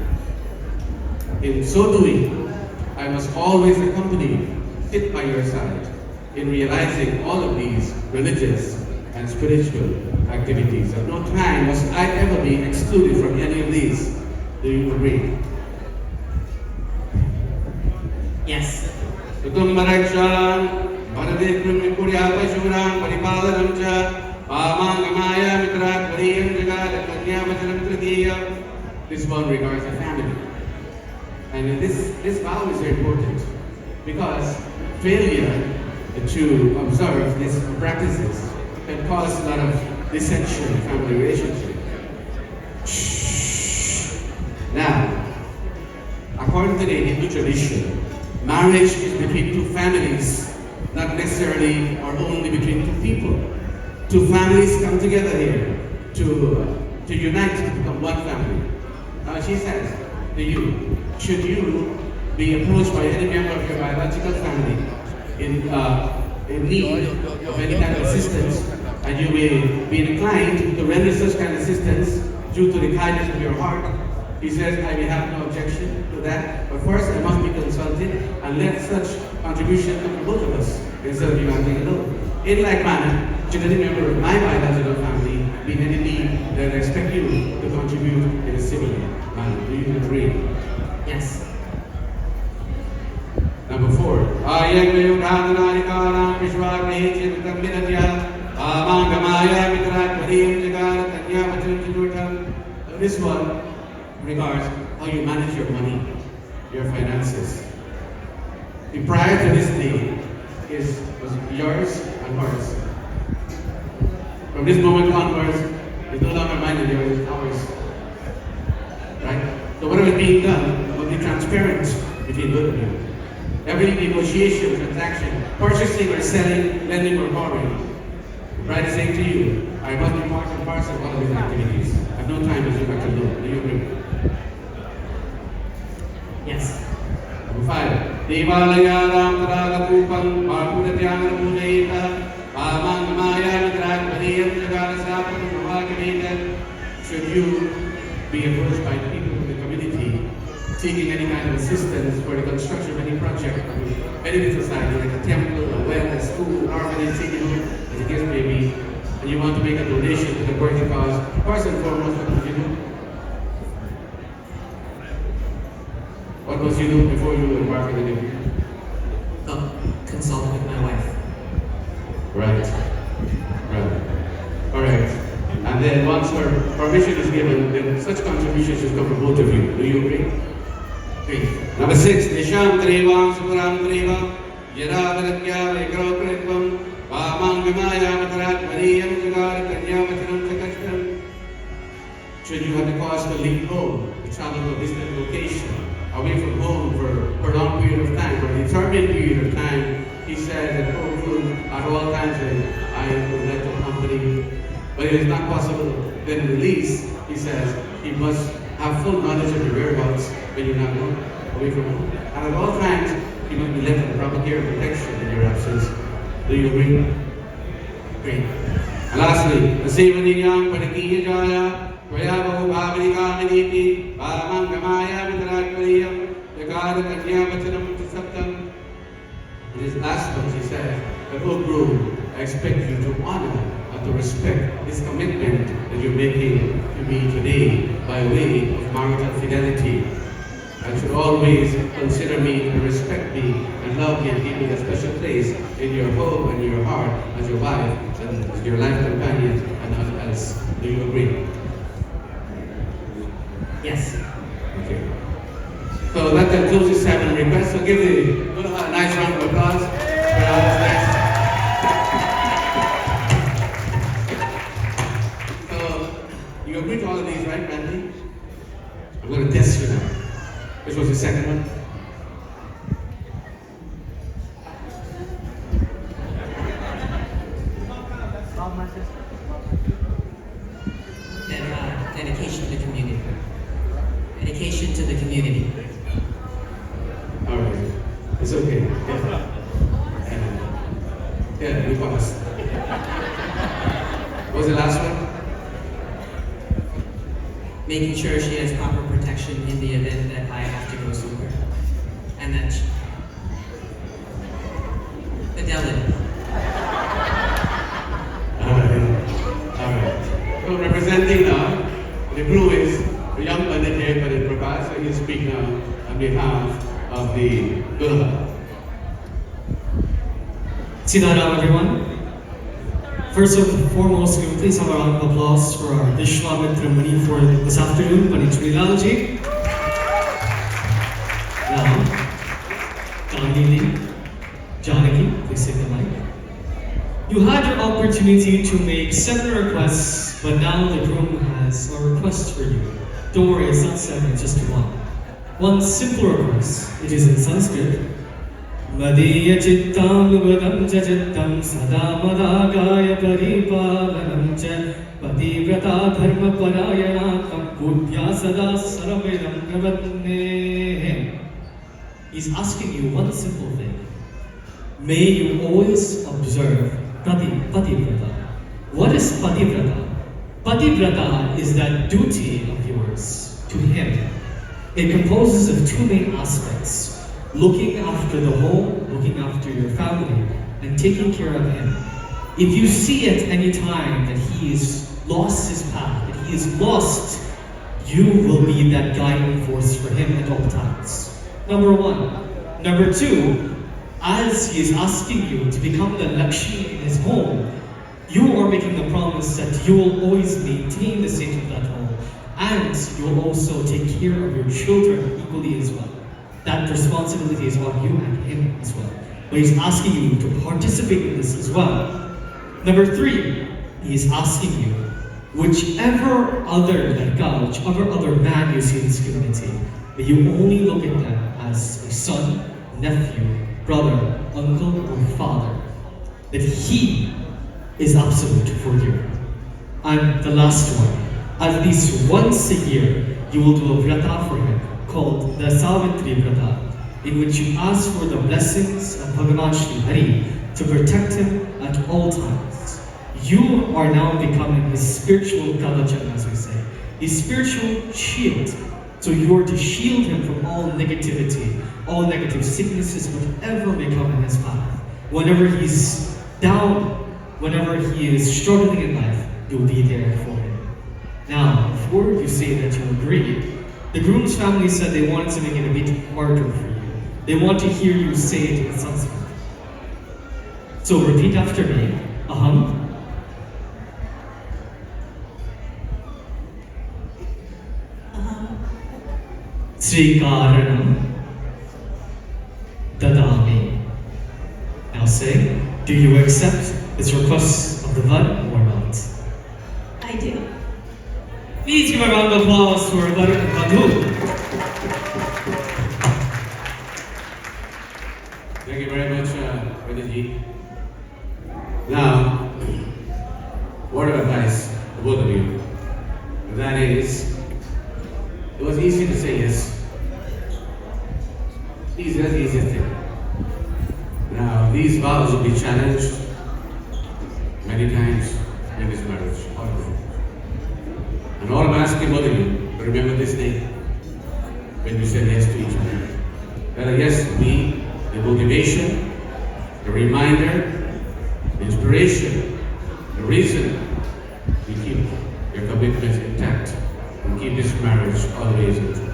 in so doing, I must always accompany you, sit by your side, in realizing all of these religious and spiritual activities. At no time must I ever be excluded from any of these." Do you agree? Yes. Kutumbaraksharam, Bharadekrum Kurya Pashuram, Paripadanam Cha, Pamangamaya Mitrat Variyam Jagada This one regards a family. And this vow is very important because failure to observe these practices can cause a lot of dissension in family relationship. Now, according to the Hindu tradition, marriage is between two families, not necessarily or only between two people. Two families come together here to unite to become one family. Now she says to you, should you be approached by any member of your biological family in need of any kind of assistance, and you may be inclined to render such kind of assistance due to the kindness of your heart, he says, I may have no objection to that, but first I must be consulted and let such contribution come from both of us instead of you acting alone. In like manner, should any member of my biological family be in any need, then I expect you to contribute in a similar manner. Do you agree? Yes. Number 4. This one regards how you manage your money, your finances. The prior to this day was yours and hers. From this moment onwards, it's no longer mine and yours, it's ours. Right? So whatever is being done will be transparent between both of you. Every negotiation, transaction, purchasing or selling, lending or borrowing, the bride is saying to you, I must be part and parcel of all of these activities. I have no time to do that alone. Do you agree? Yes. Number 5. Devalayadam Taragatupam Bhakuratyanam Pujayita Pamangamaya Mitragvaniyam Jagarasapam Navakavita. Should you be approached by people in the community seeking any kind of assistance for the construction of any project, benefit society like a temple, a well, a school, an orphanage, as the case may be, and you want to make a donation to the worthy cause, first and foremost, what would you do? What must you do before you embark on the duty? Consult with my wife. Right. Alright. And then once her permission is given, then such contributions should come from both of you. Do you agree? Number 6. Nisham Trevam Supuram Treva Yadavaratya Vigrokritvam Vamangamaya Matarat Variyam Jagar Kanyavachanam Chakashtam. Should you have the cause to leave home, to travel to a distant location, away from home for a prolonged period of time, for a determined period of time, he said that at all times I would like to accompany you. But if it's not possible, then release, he says, he must have full knowledge of your whereabouts when you're not away from home. And at all times, he must be left in proper care and protection in your absence. Do you agree? Great. And lastly, Asevaniyam Padakiya Jaya, Vayabahu Bhavani Kamini, Vamangamaya Vidragvariyam, Yagara Kanyavachanam Saptam. In his last one, he says, that O Guru, I expect you to honor and to respect this commitment that you're making to me today by way of marital fidelity. And should always consider me and respect me and love me and give me a special place in your home and your heart as your wife and as your life companion and nothing else. Do you agree? Yes. Okay. So that concludes the 7 requests. So give the Vivaah a nice round of applause for all this next. So you agree to all of these, right, Randy? I'm going to test you now. Which was the second one? Dedication to the community. Dedication to the community. All right. It's okay. Yeah, you passed. What was the last one? Making sure she has proper protection in the event that I have to go somewhere. And that fidelity. Alright. So representing now, the blue is the young Pandit here, Pandit Prakash, so he'll speak now on behalf of the Vivaah. Sitaram, everyone. First and foremost, can we please have a round of applause for our Vishwamitra Muni for this afternoon, Panichunilalji. Now, Kamini, Janaki, please take the mic. You had your opportunity to make several requests, but now the groom has a request for you. Don't worry, it's not seven, it's just one. One simple request. It is in Sanskar. Madhya chittam nubadam cha chittam sada madagaya paripalanam cha pativrata dharma parayana budhya sada saravedam pravatne. He's asking you one simple thing. May you always observe pativrata. What is pativrata? Pativrata is that duty of yours to him. It composes of two main aspects: looking after the home, looking after your family, and taking care of him. If you see at any time that he is lost his path, that he is lost, you will be that guiding force for him at all times. Number one. Number two, as he is asking you to become the Lakshmi in his home, you are making the promise that you will always maintain the state of that home, and you will also take care of your children equally as well. That responsibility is on you and him as well. But he's asking you to participate in this as well. Number three, he is asking you, whichever other man you see in this community, that you only look at them as a son, nephew, brother, uncle, or father. That he is absolute for you. And the last one, at least once a year, you will do a vrata for him called the Savitri Vrata, in which you ask for the blessings of Bhagavan Shri Hari to protect him at all times. You are now becoming his spiritual kavacham, as we say, his spiritual shield. So you are to shield him from all negativity, all negative sicknesses, whatever may come in his path. Whenever he's down, whenever he is struggling in life, you'll be there for him. Now, before you say that you agree, the groom's family said they wanted to make it a bit harder for you. They want to hear you say it in Sanskrit. So repeat after me. Aham. Srikaranam Dadami. Now say, do you accept this request of the Vad or not? I do. Please give a round of applause for Vad and Vadhu. Thank you very much, Vitaji. Now, word of advice to both of you. That is, it was easy to say yes. That's the easiest thing. Now, these vows will be challenged many times in this marriage. All of them. And all I'm asking both of you to remember this day when you said yes to each other. That a yes to be the motivation, the reminder, the inspiration, the reason you keep your commitments intact and keep this marriage always intact.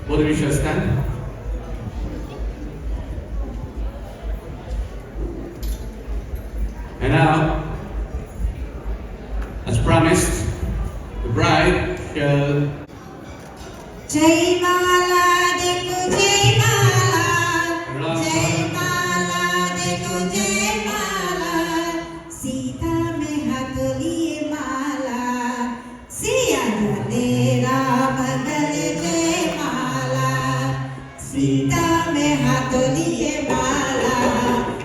Both of you shall stand. And now, as promised, the bride shall Jai Mala Dekho Jai Mala Jai Mala Dekho Jai Mala Sita mein hath liye mala Siya jane Ram gale Jai Mala Sita mein hath liye mala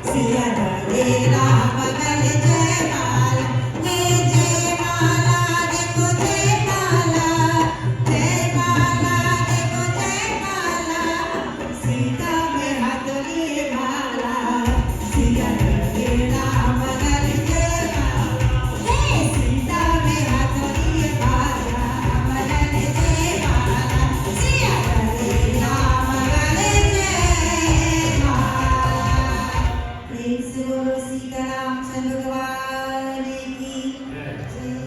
Siya jane Ram gale Jai Mala Hey Jai Mala Dekho Jai Mala Jai Mala Dekho Jai Mala Sita mein hath liye mala Siya jane Ram gale Jai Mala Hey Sita mein hath liye mala Ram gale Jai Mala Siya jane Ram gale Jai Mala Praise the Lord Sita Ram Chandra Bhagwan ki Jai.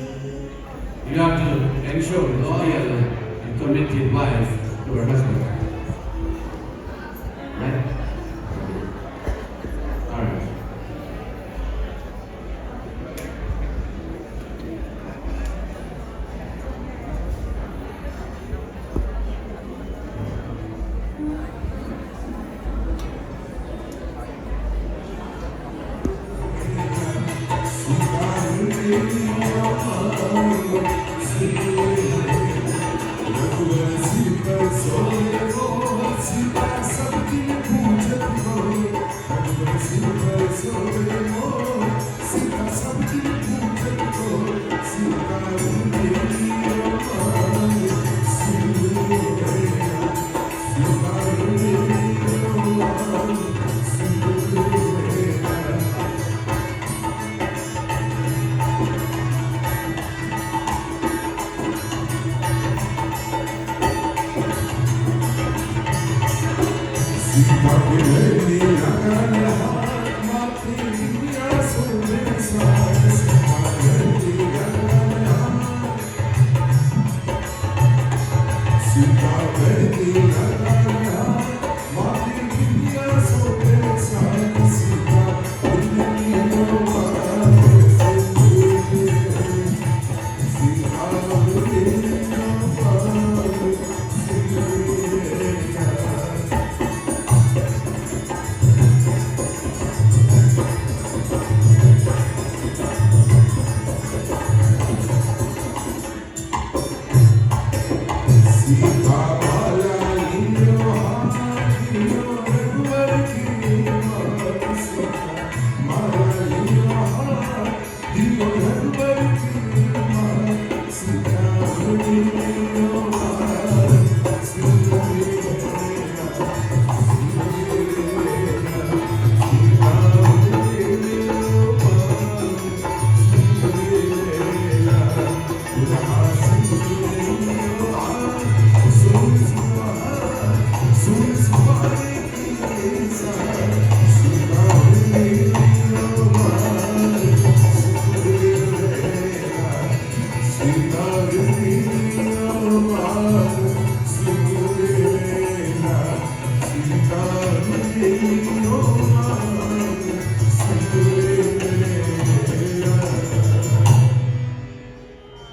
you have to ensure loyal and committed wife to her husband. Right? Alright.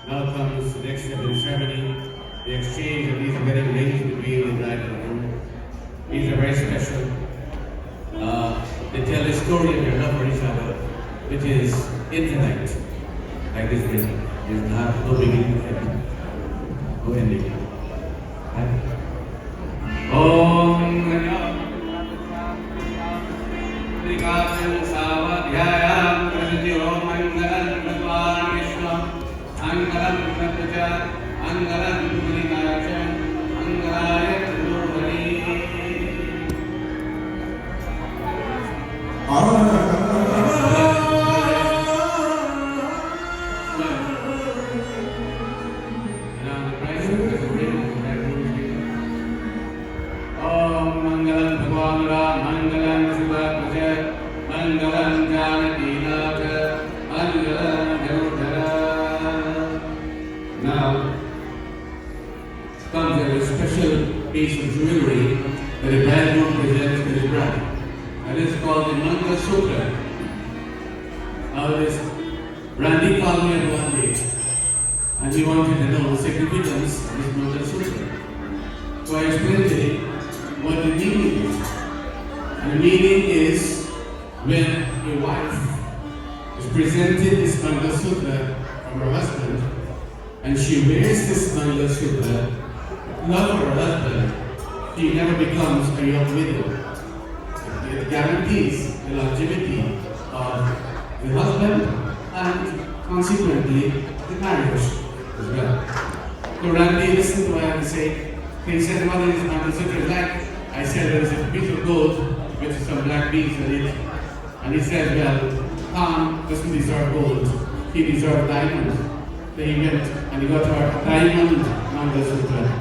Now comes the next step in the ceremony, the exchange of these wedding rings between the bride and the groom. These are very special. They tell the story of your love for each other, which is infinite, like this ring. There's no beginning, no ending. Right? Now comes a special piece of jewelry that a bridegroom presents to his bride. And it's called the Mangala Sutra. Now this Randy called me at one day and he wanted to know the significance of this Mangala Sutra. So I explained to him what the meaning is. And the meaning is when a wife is presented this Mangala Sutra from her husband and she wears this Mangala Sutra, not for her husband, she never becomes a young widow. It guarantees the longevity of the husband and consequently the marriage as well. So Randy listened to what I had to say. He said, what is Mangala Sutra like? I said, there is a piece of gold with some black beads on it. And he said, well, Khan doesn't deserve gold, he deserved diamonds. Then he went and he got her diamond Mangala Sutra.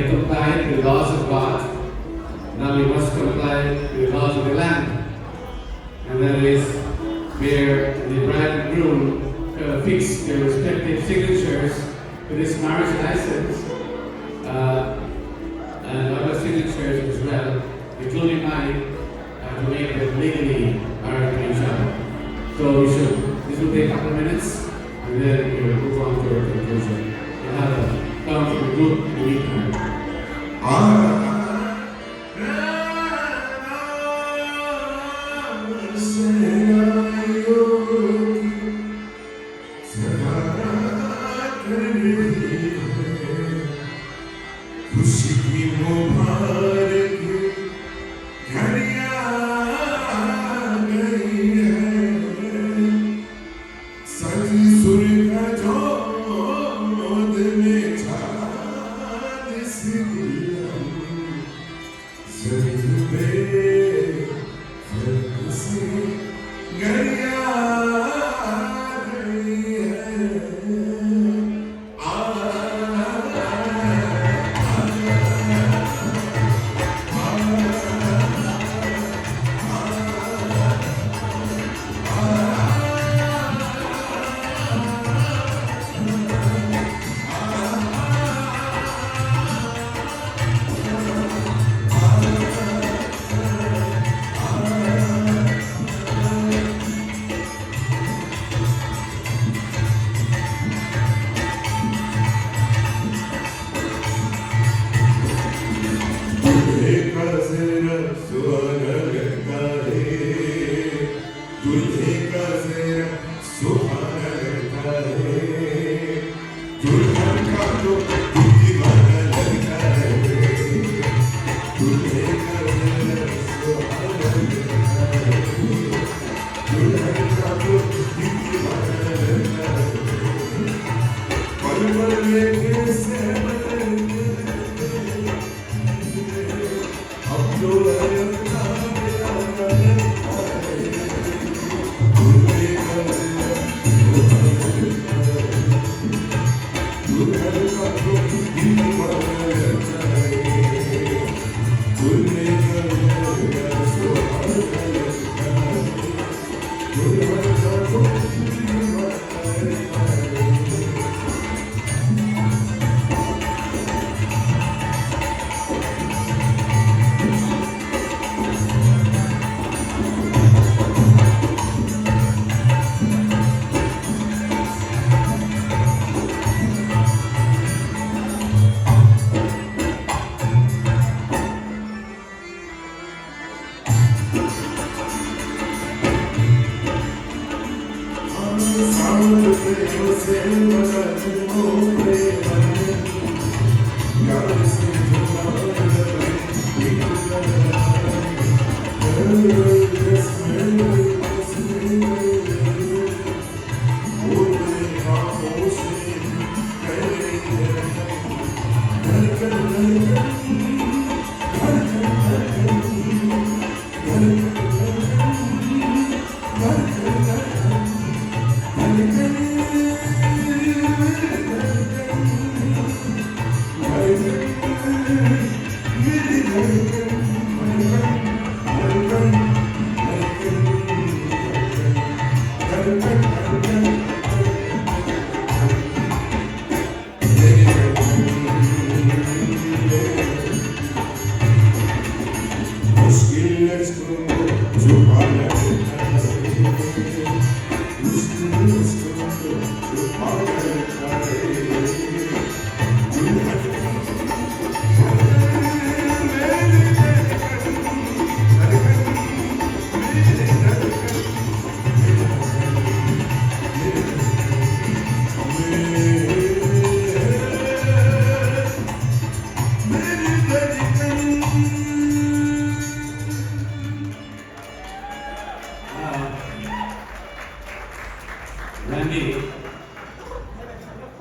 have complied with the laws of God. Now we must comply with the laws of the land. And that is where the bride and groom fix their respective signatures to this marriage license, and other signatures as well, including mine, to make them legally married to each other. So this will take a couple of minutes, and then we will move on to our conclusion. We'll have a come from the group in the meantime. खुशी की मुबारक घड़ियां गई है सज सुर का जोद में छाद सी सज पे फर्क सी घड़ियां गई है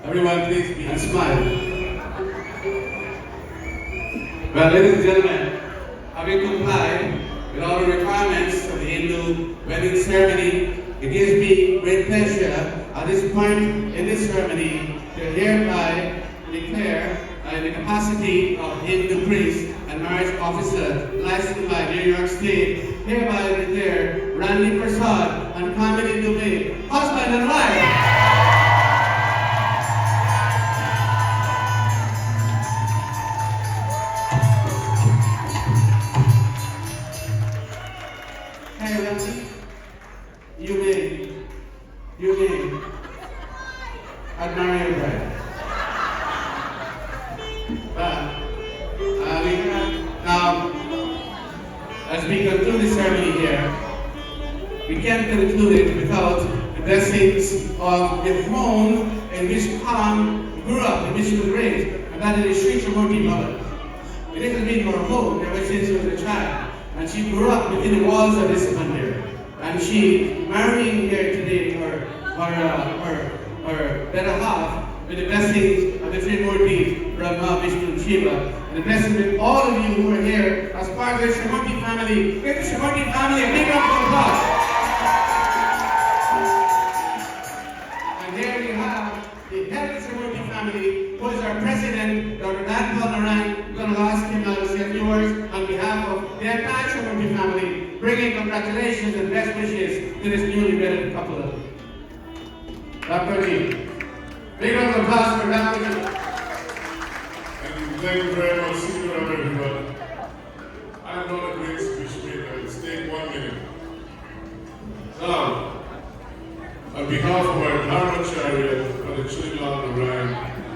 Everyone, please be and smile. Well, ladies and gentlemen, having complied with all the requirements of the Hindu wedding ceremony, it gives me great pleasure at this point in this ceremony to hereby declare in the capacity of Hindu priest and marriage officer licensed by New York State, hereby declare Randy Prasad and Kamini Dubey husband and wife. Hey Randy, you may admire your bride. Now, as we conclude the ceremony here, we can't conclude it without the blessings of the home in which Kam grew up, in which she was raised, and that is Sri Srimurti mother. It has been her home ever since she was a child, and she grew up within the walls of this mandir. And she marrying here today her better half with the blessings of the Trimurti, Brahma, Vishnu, and Shiva, and the blessings with all of you who are here as part of the Srimurti family. Give the Srimurti family a big round of applause. And here we have the head of the Srimurti family, who is our president, Dr. Danpal Narayan. We're going to ask him now to say a few words on behalf of the entire Srimurti family, bringing congratulations and best wishes to this newly wedded couple. Dr. Ji. Big round of applause for Dr. Ji. Thank you very much, Senior everyone. I'm not a great speech maker. Let's take 1 minute. Now, on behalf of our Dharmacharya, Father Chililal Narayan,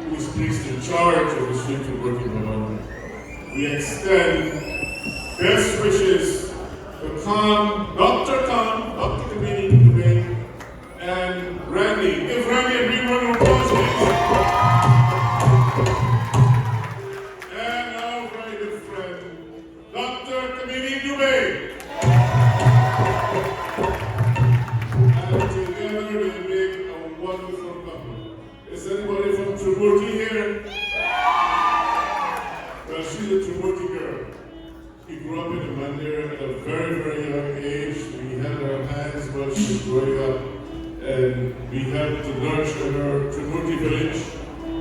who is priest in charge of the Sri Srimurti Bhavan, we extend best wishes to Dr. Kamini, and Randy. Give Randy a big round of applause, please. And our very good friend, Dr. Kamini Dubey. And together they make a wonderful couple. Is anybody from Trimurti here? Well, she's a Trimurti girl. She grew up in the mandir at a very, very young age. We held her hands while she was growing up. And we helped to nurture her, Trimurti village,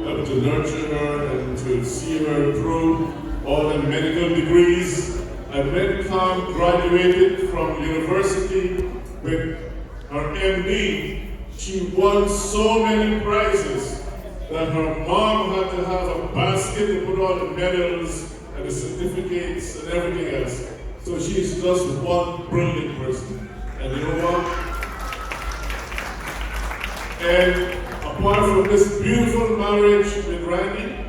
helped to nurture her and to see her through all the medical degrees. And when Kam graduated from university with her MD, she won so many prizes that her mom had to have a basket to put all the medals and the certificates and everything else. So she's just one brilliant person. And you know what? And apart from this beautiful marriage with Randy,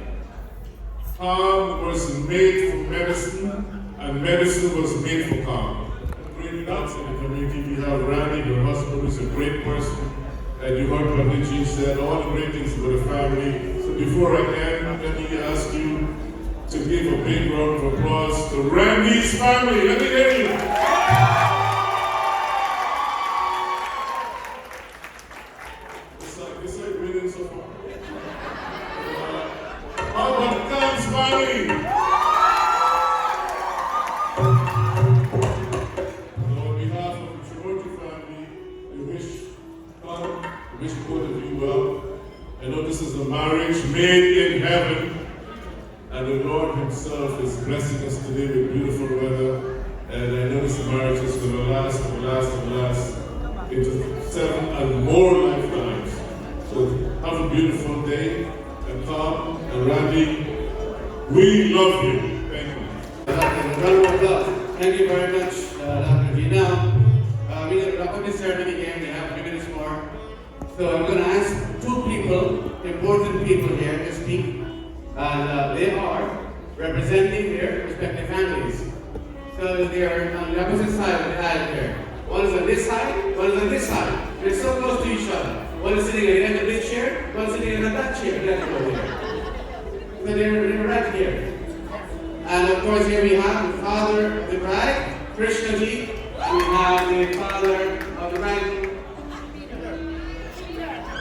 Kam was made for medicine, and medicine was made for Kam. Great nuts in the community. We have Randy, her husband, who's a great person, and you heard Panditji said all the great things about the family. So before I end, let me ask you to give a big round of applause to Randy's family. Let me hear you. How about Kam's family? So on behalf of the Srimurti family, we wish both of you well. I know this is a marriage made in heaven, and the Lord Himself is blessing us today with beautiful weather. And I know this marriage is going to last and last and last into 7 and more lifetimes. So have a beautiful day, and Kam and Randy, we love you. Thank you. Round of applause. Thank you very much, Dr. G. Now, we're going to wrap up this ceremony here. We have 3 minutes more. So I'm going to ask 2 people, important people here to speak. And they are representing their respective families. So they are on the opposite side of the aisle here. One is on this side, one is on this side. They're so close to each other. One is sitting at the end of this chair, one is sitting at that chair. Let's go there. So they're right here. And of course here we have the father of the bride, Krishna Ji. We have the father of the bride,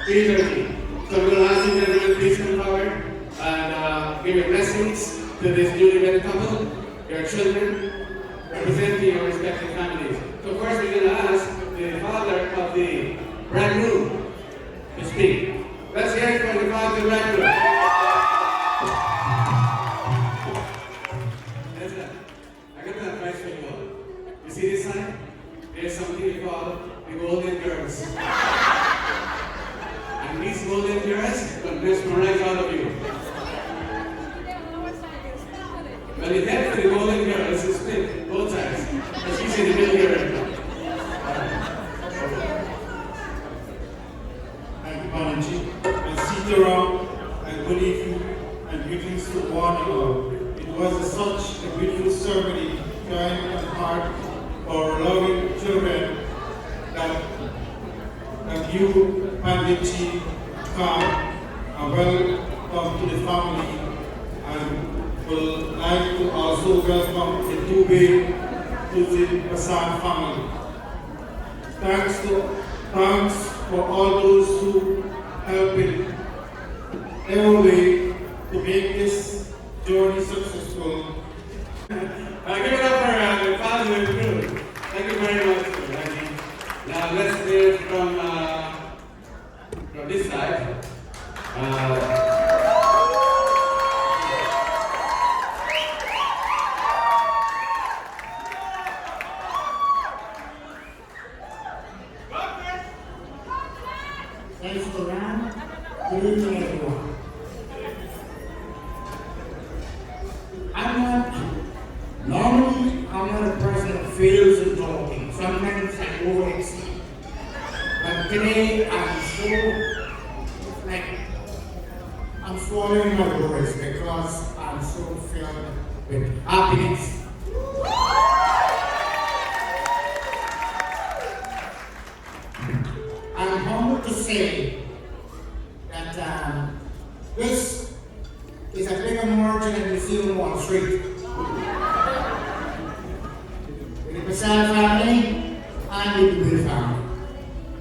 Peter Ji. So we're going to ask you to please come forward and give your blessings to this newly wedded couple, your children, representing your respective families. So first we're going to ask the father of the bridegroom to speak. Let's hear it from the father of the bridegroom. mesmerize all of you. Well, it helps the golden girl. It's a split, both sides. But she's in the middle here right now. Thank you, Manaji. And Sitaram, and good evening, and greetings to one and all. It was such a beautiful ceremony, kind and heart for loving children that you, Panditji, come and welcome to the family, and would like to also welcome the Dubé to the Prasad family. Thanks for all those who helped in every way to make this journey successful. Give it up for the father of the group. Thank you very much, Raji. Now let's hear from this side. Thanks for that. Good evening, everyone. Normally, I'm not a person that fails in talking. Sometimes I overexceed. But today, I'm swallowing my words because I'm so filled with happiness. I'm humbled to say that this is a bigger margin than you see on Wall Street. With the Prasad family and with the Vita family.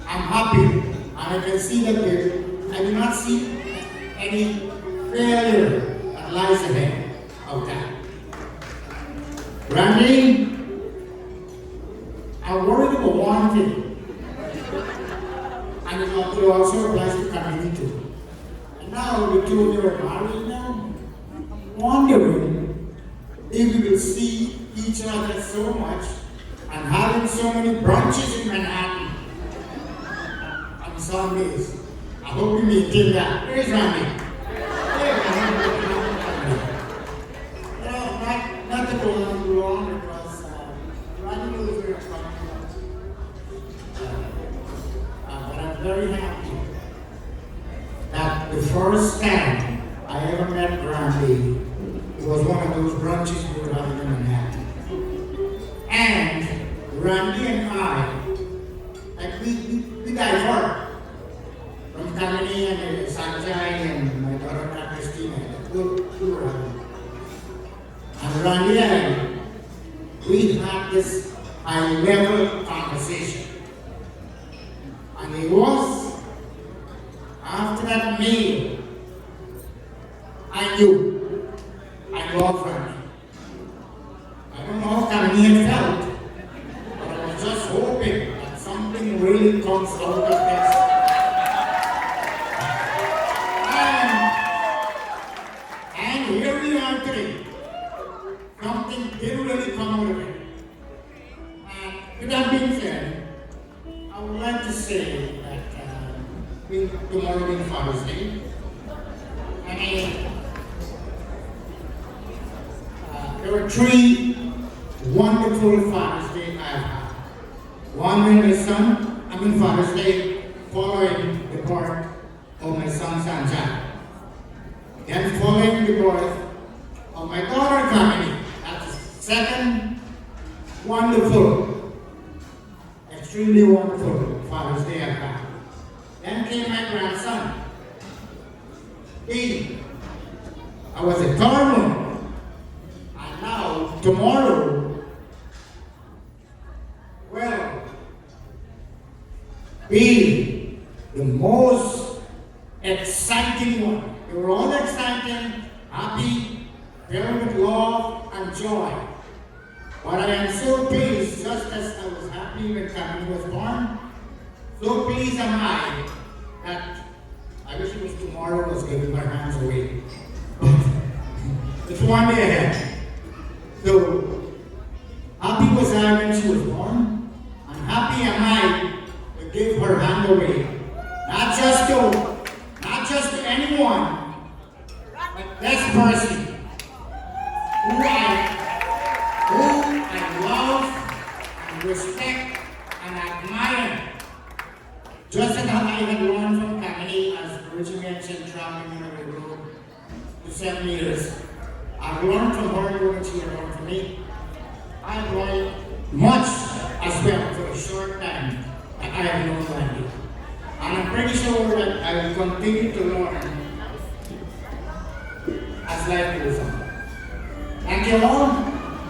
I'm happy, and I can see that I do not see any failure that lies ahead of that. Randy, I'm worried about one thing. And it also applies to Kamini too. And now the two of you are married now. I'm wondering if we will see each other so much and having so many brunches in Manhattan on Sundays. I hope you maintain that. Where's Randy? Not to go on too long because Randy knows where I'm coming from. But I'm very happy that the first time I ever met Randy, it was one of those brunches we were having in Manhattan. And Randy and I, like we divert from Kamini and Sanjay and my daughter Christina. We were having. And Randy and we had this high-level conversation. And it was after that meal, I knew I loved Randy. I don't know how Kamini had felt, but I was just hoping that something really comes out of this. And here we are today. Something did really come out of it. And with that being said, I would like to say that tomorrow being Father's Day, there were 3 wonderful Father's Day I have had. One with my Father's Day following the birth of my son Sanjay. Then following the birth of my daughter Kamini. That's the second wonderful, extremely wonderful Father's Day I've had. Then came my grandson. I was a third one. And now, tomorrow, will be the most exciting one. They were all exciting, happy, filled with love and joy. But I am so pleased, just as I was happy when Kamini was born, so pleased am I that I wish it was tomorrow was giving my hands away. It's one day ahead. So happy was I when she was born, and happy am I to give her hand away. Not just to anyone anyone but this person who I love and respect and admire. Just as how I had learned from Kamini, as Richard mentioned, traveling on the road for 7 years. I've learned from her what she had learned from me. I've learned much as well for a short time that I have known Wendy. And I'm pretty sure that I will continue to learn as life goes on. Thank you all.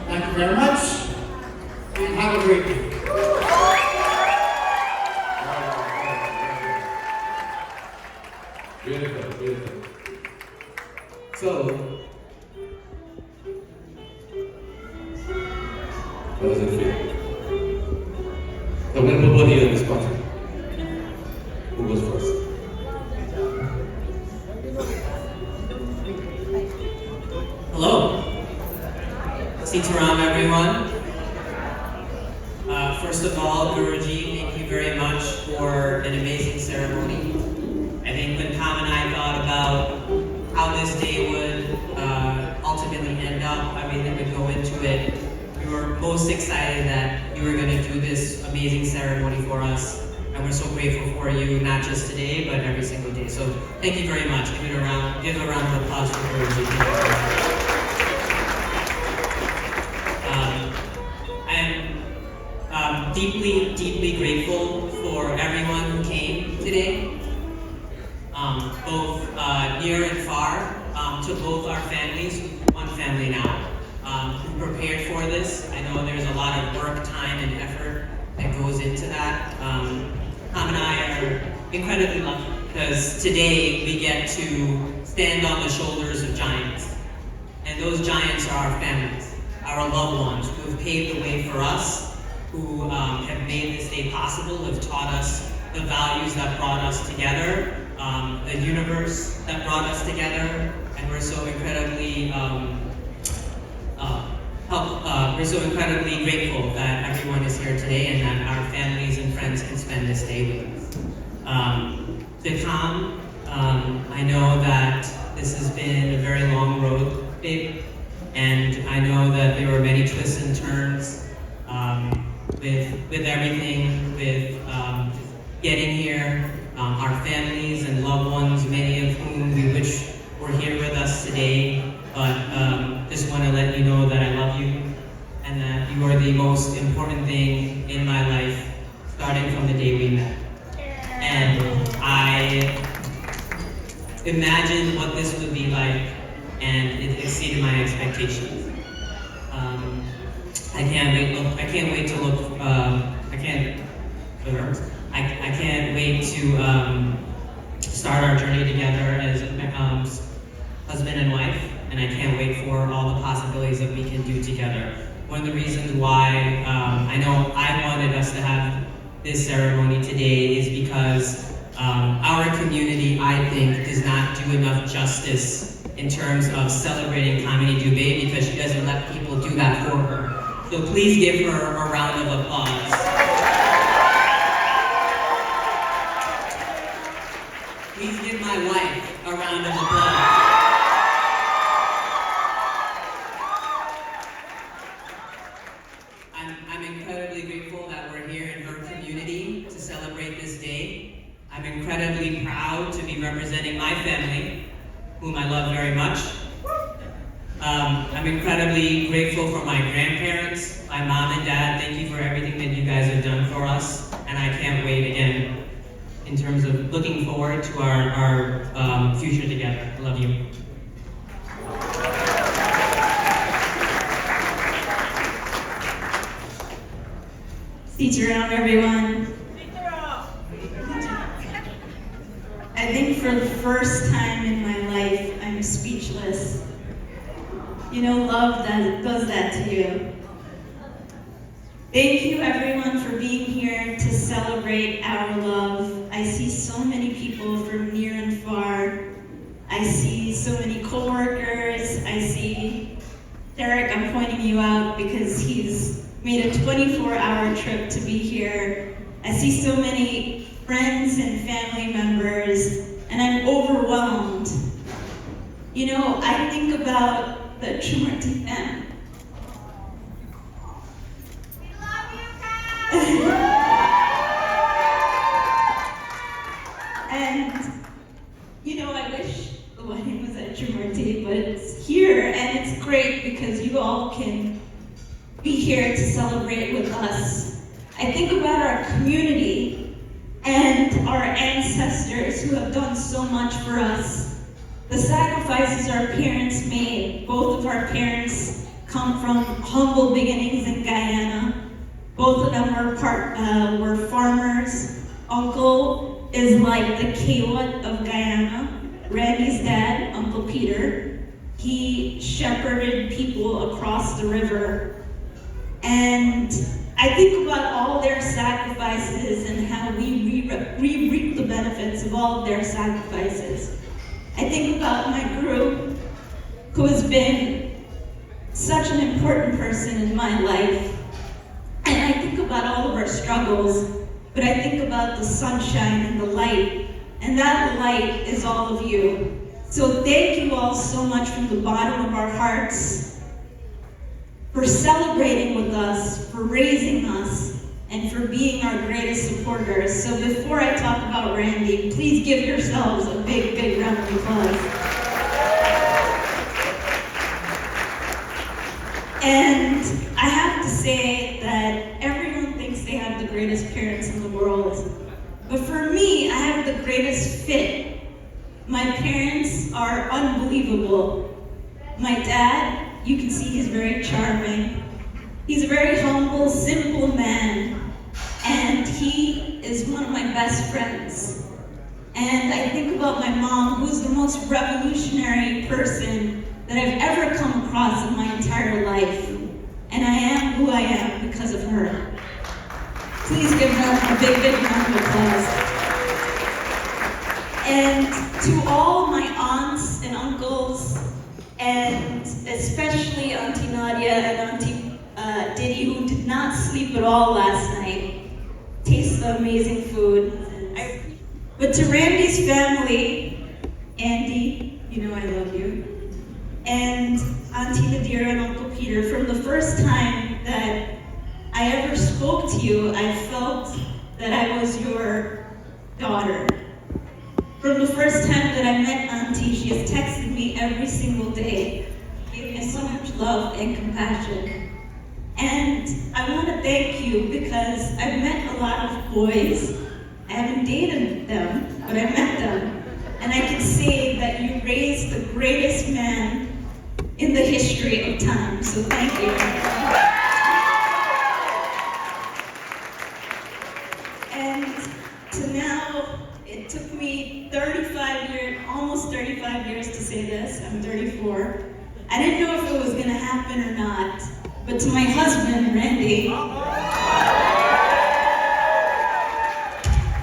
Thank you very much. And have a great day. Beautiful, beautiful. So, how does it feel? I'm going to put both of you in this spot. Who goes first? Hello. Sitaram, everyone. First of all, Guruji, thank you very much for an amazing ceremony. I think when Kam and I thought about how this day would ultimately end up, everything would go into it, we were most excited that you were going to do this amazing ceremony for us. And we're so grateful for you, not just today, but every single day. So thank you very much. Give a round of applause for Guruji. I'm deeply, deeply grateful for everyone who came today, both near and far, to both our families, one family now, who prepared for this. I know there's a lot of work, time, and effort that goes into that. Kam and I are incredibly lucky because today we get to stand on the shoulders of giants. And those giants are our families, our loved ones who have paved the way for us, who have made this day possible, have taught us the values that brought us together, the universe that brought us together, and we're so incredibly we're so incredibly grateful that everyone is here today and that our families and friends can spend this day with us. To Kam, I know that this has been a very long road, babe, and I know that there were many twists and turns with everything, with getting here, our families and loved ones, many of whom we wish were here with us today, but just want to let you know that I love you and that you are the most important thing in my life, starting from the day we met. And I imagined what this would be like, and it exceeded my expectations. I can't wait to start our journey together as husband and wife, and I can't wait for all the possibilities that we can do together. One of the reasons why I know I wanted us to have this ceremony today is because our community, I think, does not do enough justice in terms of celebrating Kamini Dubé because she doesn't let people do that for her. So please give her a round of applause. Please give my wife a round of applause. I'm incredibly grateful that we're here in her community to celebrate this day. I'm incredibly proud to be representing my family, whom I love very much. I'm incredibly grateful for my grandparents, my mom and dad. Thank you for everything that you guys have done for us. And I can't wait again in terms of looking forward to our future together. I love you. Sitaram, everyone. I think for the first time in my life, I'm speechless. You know, love does that to you. Thank you, everyone, for being here to celebrate our love. I see so many people from near and far. I see so many coworkers. I see Derek, I'm pointing you out because he's made a 24-hour trip to be here. I see so many friends and family members, and I'm overwhelmed You know, I think about the Chumati family. And, you know, I wish the wedding was at Chumati, but it's here, and it's great because you all can be here to celebrate with us. I think about our community and our ancestors who have done so much for us. The sacrifices our parents made. Both of our parents come from humble beginnings in Guyana. Both of them were farmers. Uncle is like the Kewat of Guyana. Randy's dad, Uncle Peter, he shepherded people across the river. And I think about all their sacrifices and how we reap the benefits of all of their sacrifices. I think about my group, who has been such an important person in my life. And I think about all of our struggles, but I think about the sunshine and the light, and that light is all of you. So thank you all so much from the bottom of our hearts for celebrating with us, for raising us, and for being our greatest supporters. So before I talk about Randy, please give yourselves a big, big round of applause. And I have to say that everyone thinks they have the greatest parents in the world. But for me, I have the greatest fit. My parents are unbelievable. My dad, you can see he's very charming. He's a very humble, simple man. And he is one of my best friends. And I think about my mom, who's the most revolutionary person that I've ever come across in my entire life. And I am who I am because of her. Please give her a big, big round of applause. And to all my aunts and uncles, and especially Auntie Nadia and Auntie Diddy, who did not sleep at all last night, taste the amazing food. But to Randy's family, Andy, you know I love you, and Auntie Nadira and Uncle Peter, from the first time that I ever spoke to you, I felt that I was your daughter. From the first time that I met Auntie, she has texted me every single day, giving me so much love and compassion. And I want to thank you because I've met a lot of boys. I haven't dated them, but I met them. And I can say that you raised the greatest man in the history of time, so thank you. And to now, it took me 35 years, almost 35 years to say this. I'm 34. I didn't know if it was gonna happen or not, but to my husband, Randy,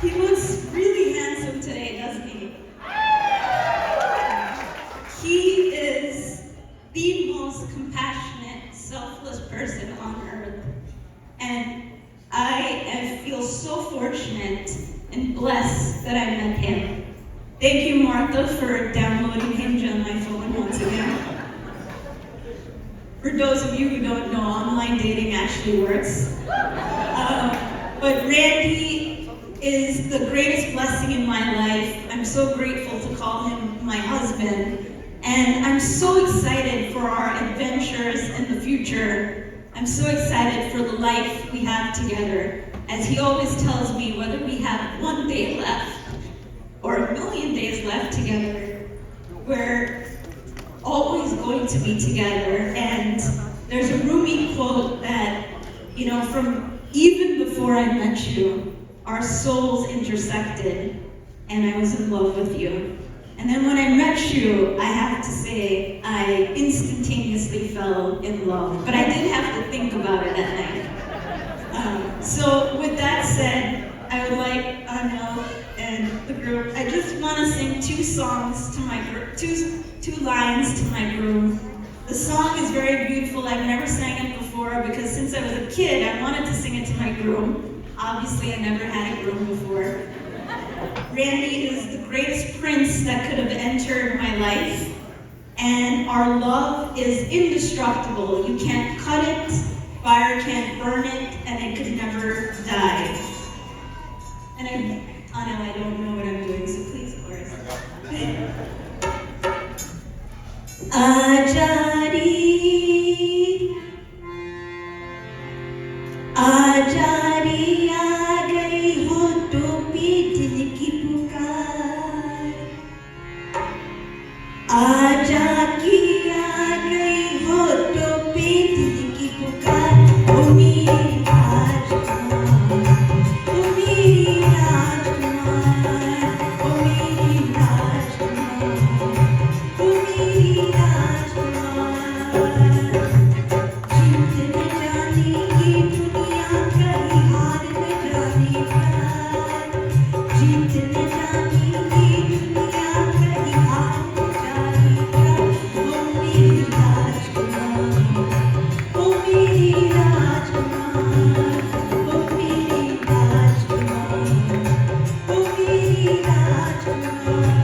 he looks really handsome today, doesn't he? He is the most compassionate, selfless person on earth. And I feel so fortunate and blessed that I met him. Thank you, Martha, for downloading Hinge on my phone once again. For those of you who don't know, online dating actually works. But Randy is the greatest blessing in my life. I'm so grateful to call him my husband. And I'm so excited for our adventures in the future. I'm so excited for the life we have together. As he always tells me, whether we have 1 day left or 1,000,000 days left together, we're always going to be together. And there's a Rumi quote that, you know, from even before I met you, our souls intersected and I was in love with you. And then when I met you, I have to say, I instantaneously fell in love. But I didn't have to think about it at night. So with that said, I would like Anil and the group, I just want to sing 2 songs to my group, two lines to my groom. The song is very beautiful. I've never sang it before because since I was a kid, I wanted to sing it to my groom. Obviously, I never had a groom before. Randy is the greatest prince that could have entered my life. And our love is indestructible. You can't cut it, fire can't burn it, and it could never die. And I don't know what I'm doing, so please chorus. आजारी आ गई होठों पे दिल की पुकार, आजा की आ गई होठों पे दिल की पुकार, ओ मेरी राजकुमार, ओ मेरी राजकुमार, ओ मेरी राजकुमार, ओ मेरी राजकुमार। जीत न जाने ये दुनिया कहीं हार न जाने प्यार, जीत न जाने ये दुनिया कहीं हार न जाने प्यार, ओ मेरी राजकुमार, ओ मेरी राजकुमार, ओ मेरी राजकुमार, ओ मेरी राजकुमार।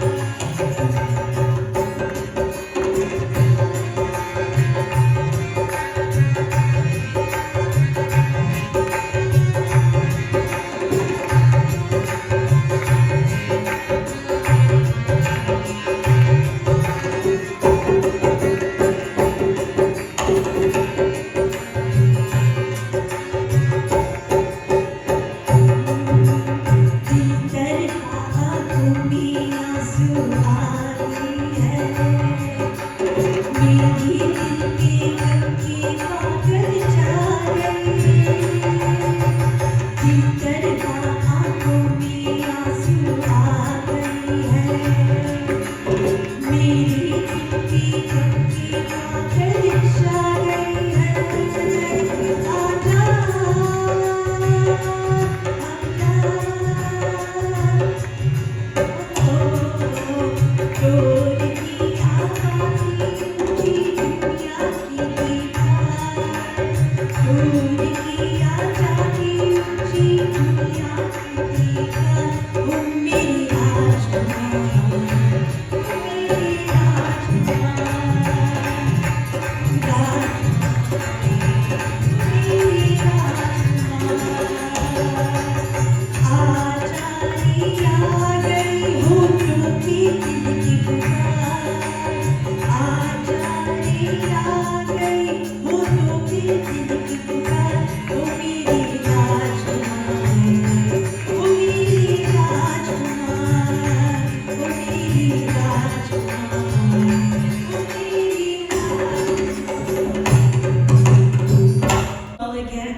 Again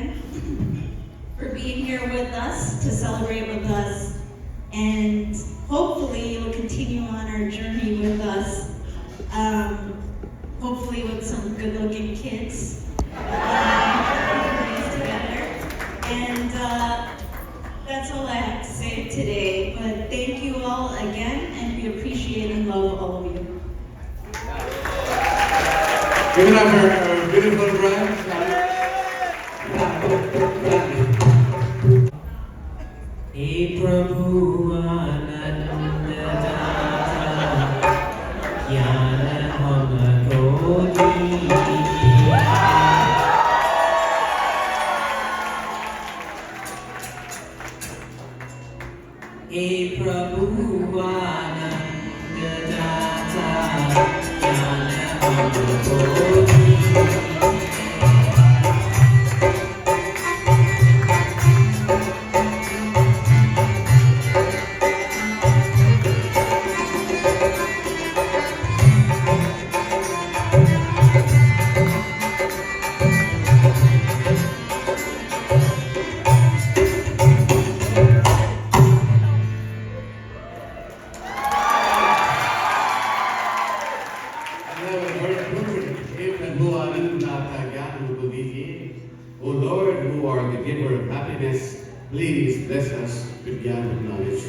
for being here with us to celebrate with us, and hopefully you'll continue on our journey with us, hopefully with some good-looking kids together. And that's all I have to say today, but thank you all again, and we appreciate and love all of you. Give it up for our beautiful bride. हे प्रभु आनंद दाता ज्ञान हमको दीजिए। हे प्रभु आनंद दाता ज्ञान हमको दीजिए। O Lord, who are the giver of happiness, please bless us with jnana of knowledge,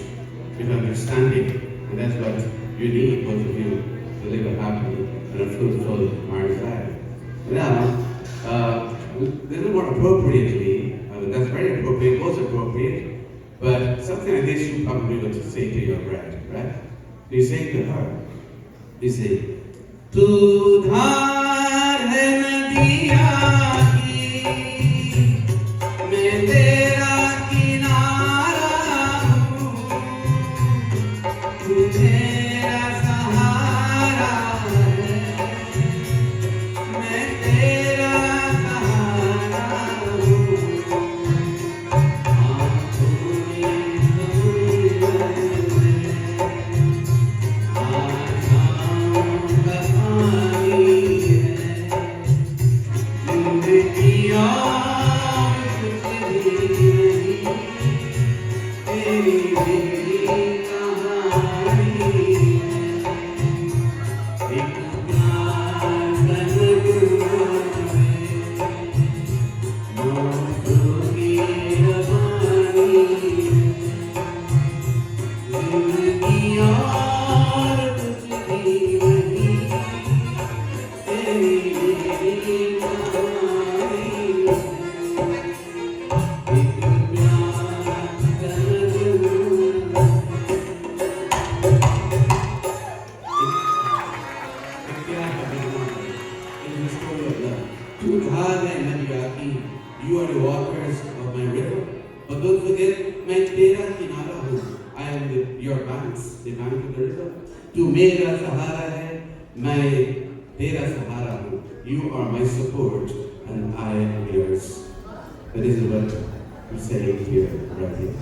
with understanding, and that's what you need, both of you, to live a happy and a fruitful marriage life. Now, a little more appropriately, that's very appropriate, was appropriate, but something like this you probably want to say to your bride, right? You say to her, you say, तू धार है नदिया की, मैं तेरा किनारा हूँ, तू मेरा सहारा है, मैं तेरा सहारा हूँ। आँखों में You are the waters of my river, but don't forget, मैं तेरा किनारा हूँ. I am your banks, the bank of the river. तू मेरा सहारा है, मैं तेरा सहारा हूँ. You are my support, and I am yours. That is what we say here, right here.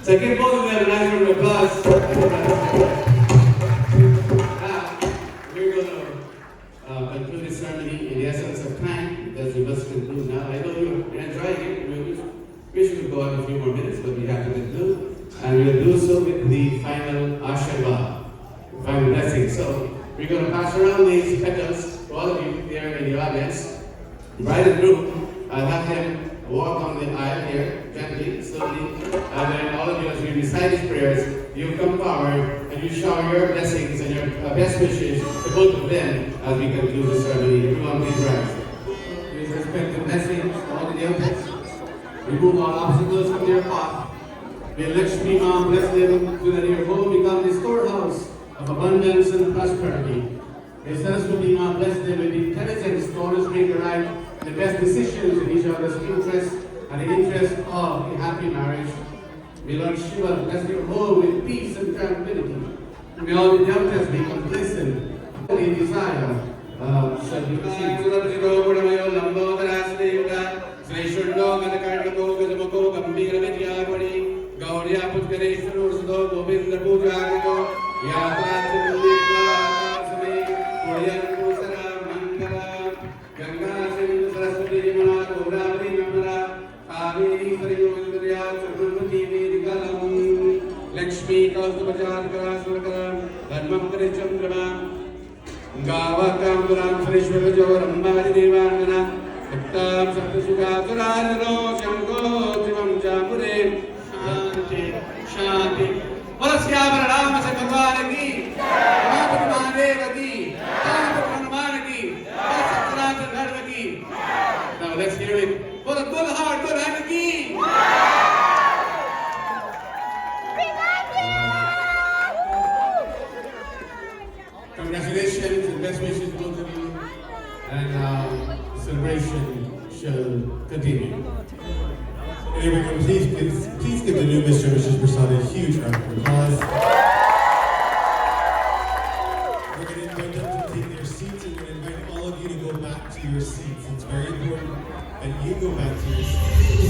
So I give both of them a nice round of applause. Now, we're going to conclude this ceremony in the essence of time, because we must conclude now. I know you're enjoying it. We should go on a few more minutes, but we have to conclude. And we'll do so with the final Ashirvad, final blessing. So we're going to pass around these petals to all of you here in the audience. The bride and groom, I'll have them walk on the aisle here, gently, slowly. And then all of you, as we recite these prayers, you come forward and you shower your blessings and your best wishes to both of them as we conclude the ceremony. Everyone please rise. Please respect the blessings of all the elders. Remove all obstacles from their path. May Lakshmi Ma bless them so that your home become the storehouse of abundance and prosperity. May Saraswati Ma bless them with the intelligence to always make the right and the best decisions in each other's interest and the interest of a happy marriage. May Lord Shiva bless your home with peace and tranquility. May all the devtas be complacent in the desire of Sadhguru. Gauriya Putkareshwaro Sudho Govinda Pujago Yatra Chindika Same Puriyan Kusara Mangala Ganga Sindhu Saraswati Yamuna Godavari Namara Kaveri Sarayodariya Chaturmati Vedikalam Lakshmi Kaustubhachatkara Surakaram Dharmam Karichandrama Gavakam Duram Sareshwara Javarambhari Devangana Bhaktam Saptasukha Suranaro Shanko Jivam Jamure Shanti, Shanti. Bola Shyamara Rama se Bhagwan ki, Rama Mahadev ki, Rama Hanuman ki, Satyanarayana Dharma ki. Now let's hear it. Bola Good Heart, Good Hand ki. Congratulations and best wishes to both of you, and the celebration shall continue. Anyway, please give the new Mr. and Mrs. Prasad a huge round of applause. We're going to invite them to take their seats, and we're going to invite all of you to go back to your seats. It's very important that you go back to your seats.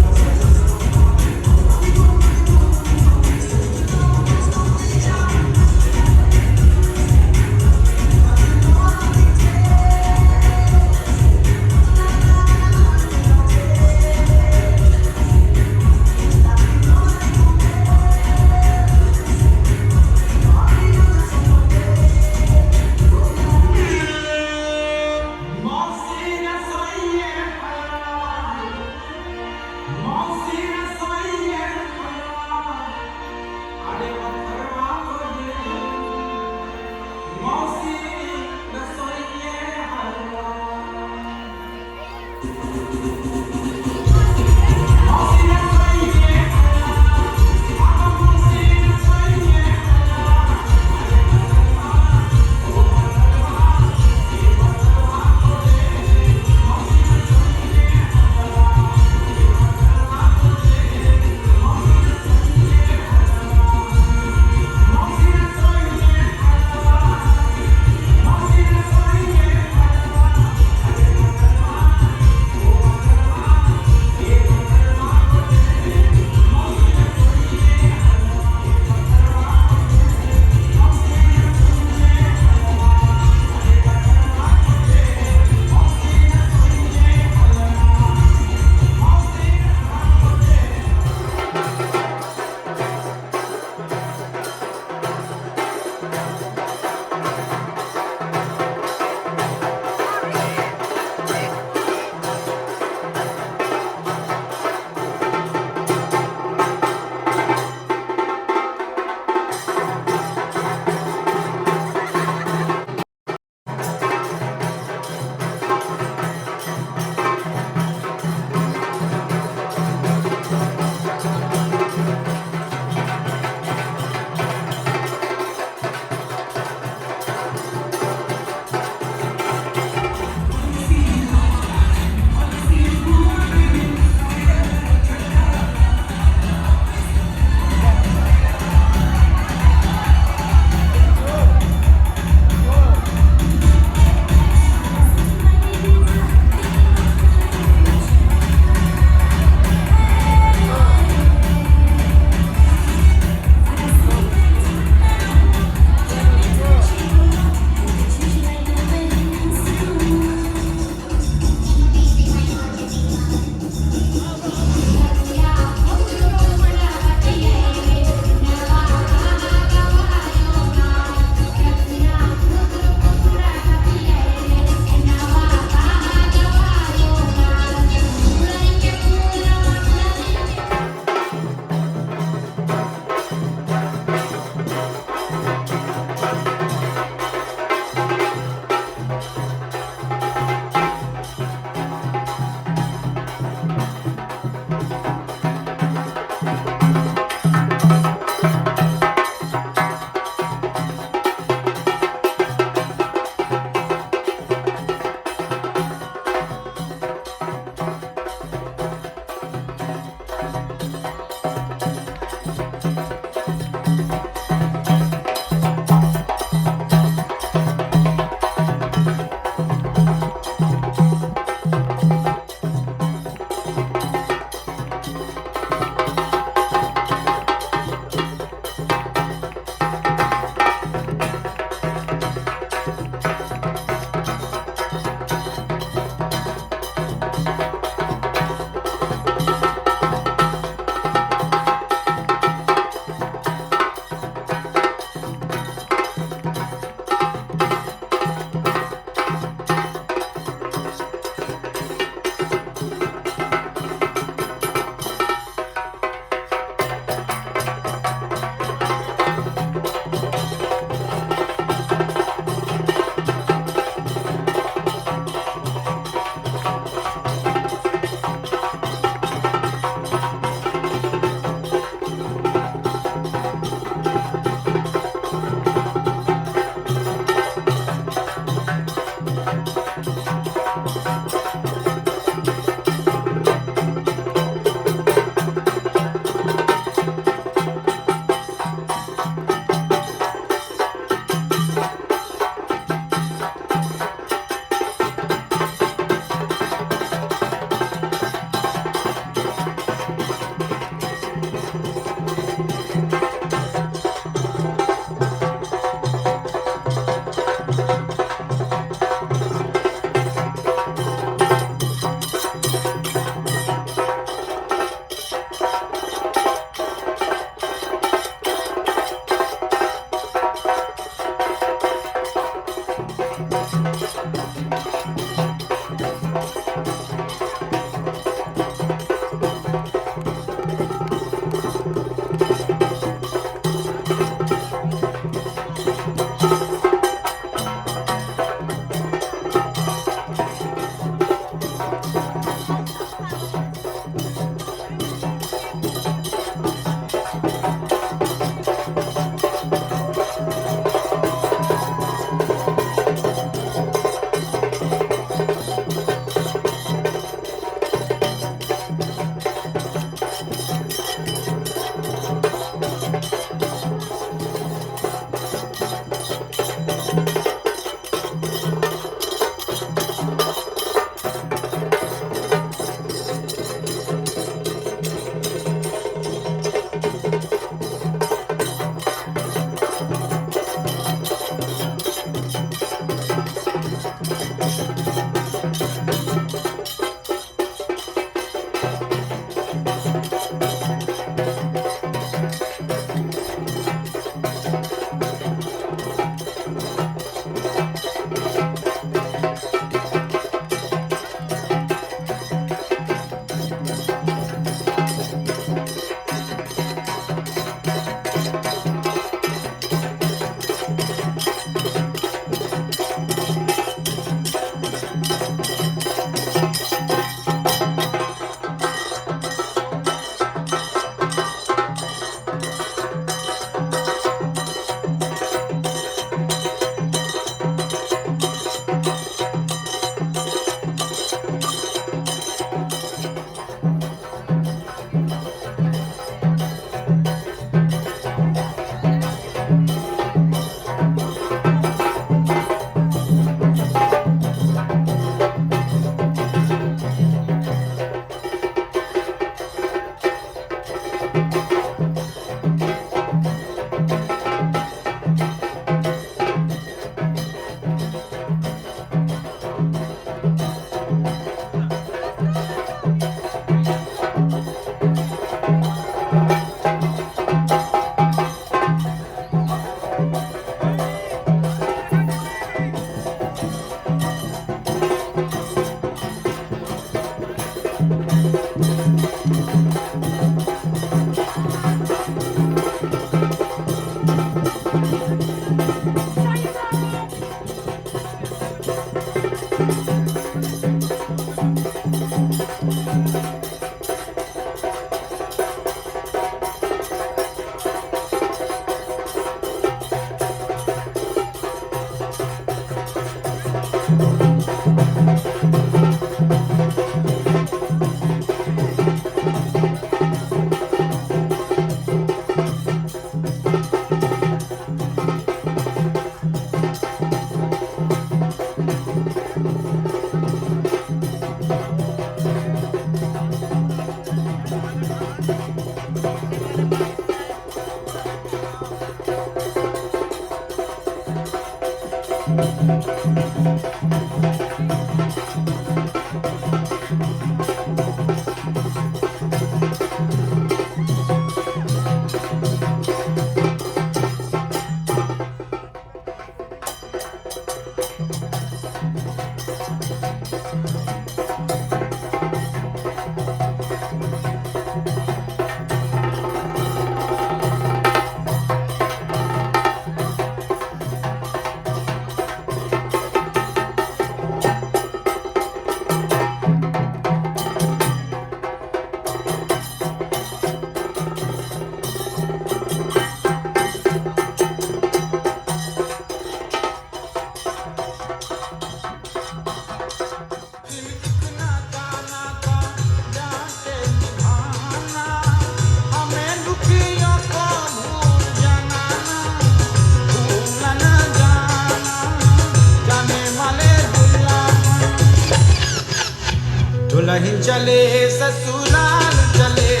दुल्हन चले ससुराल चले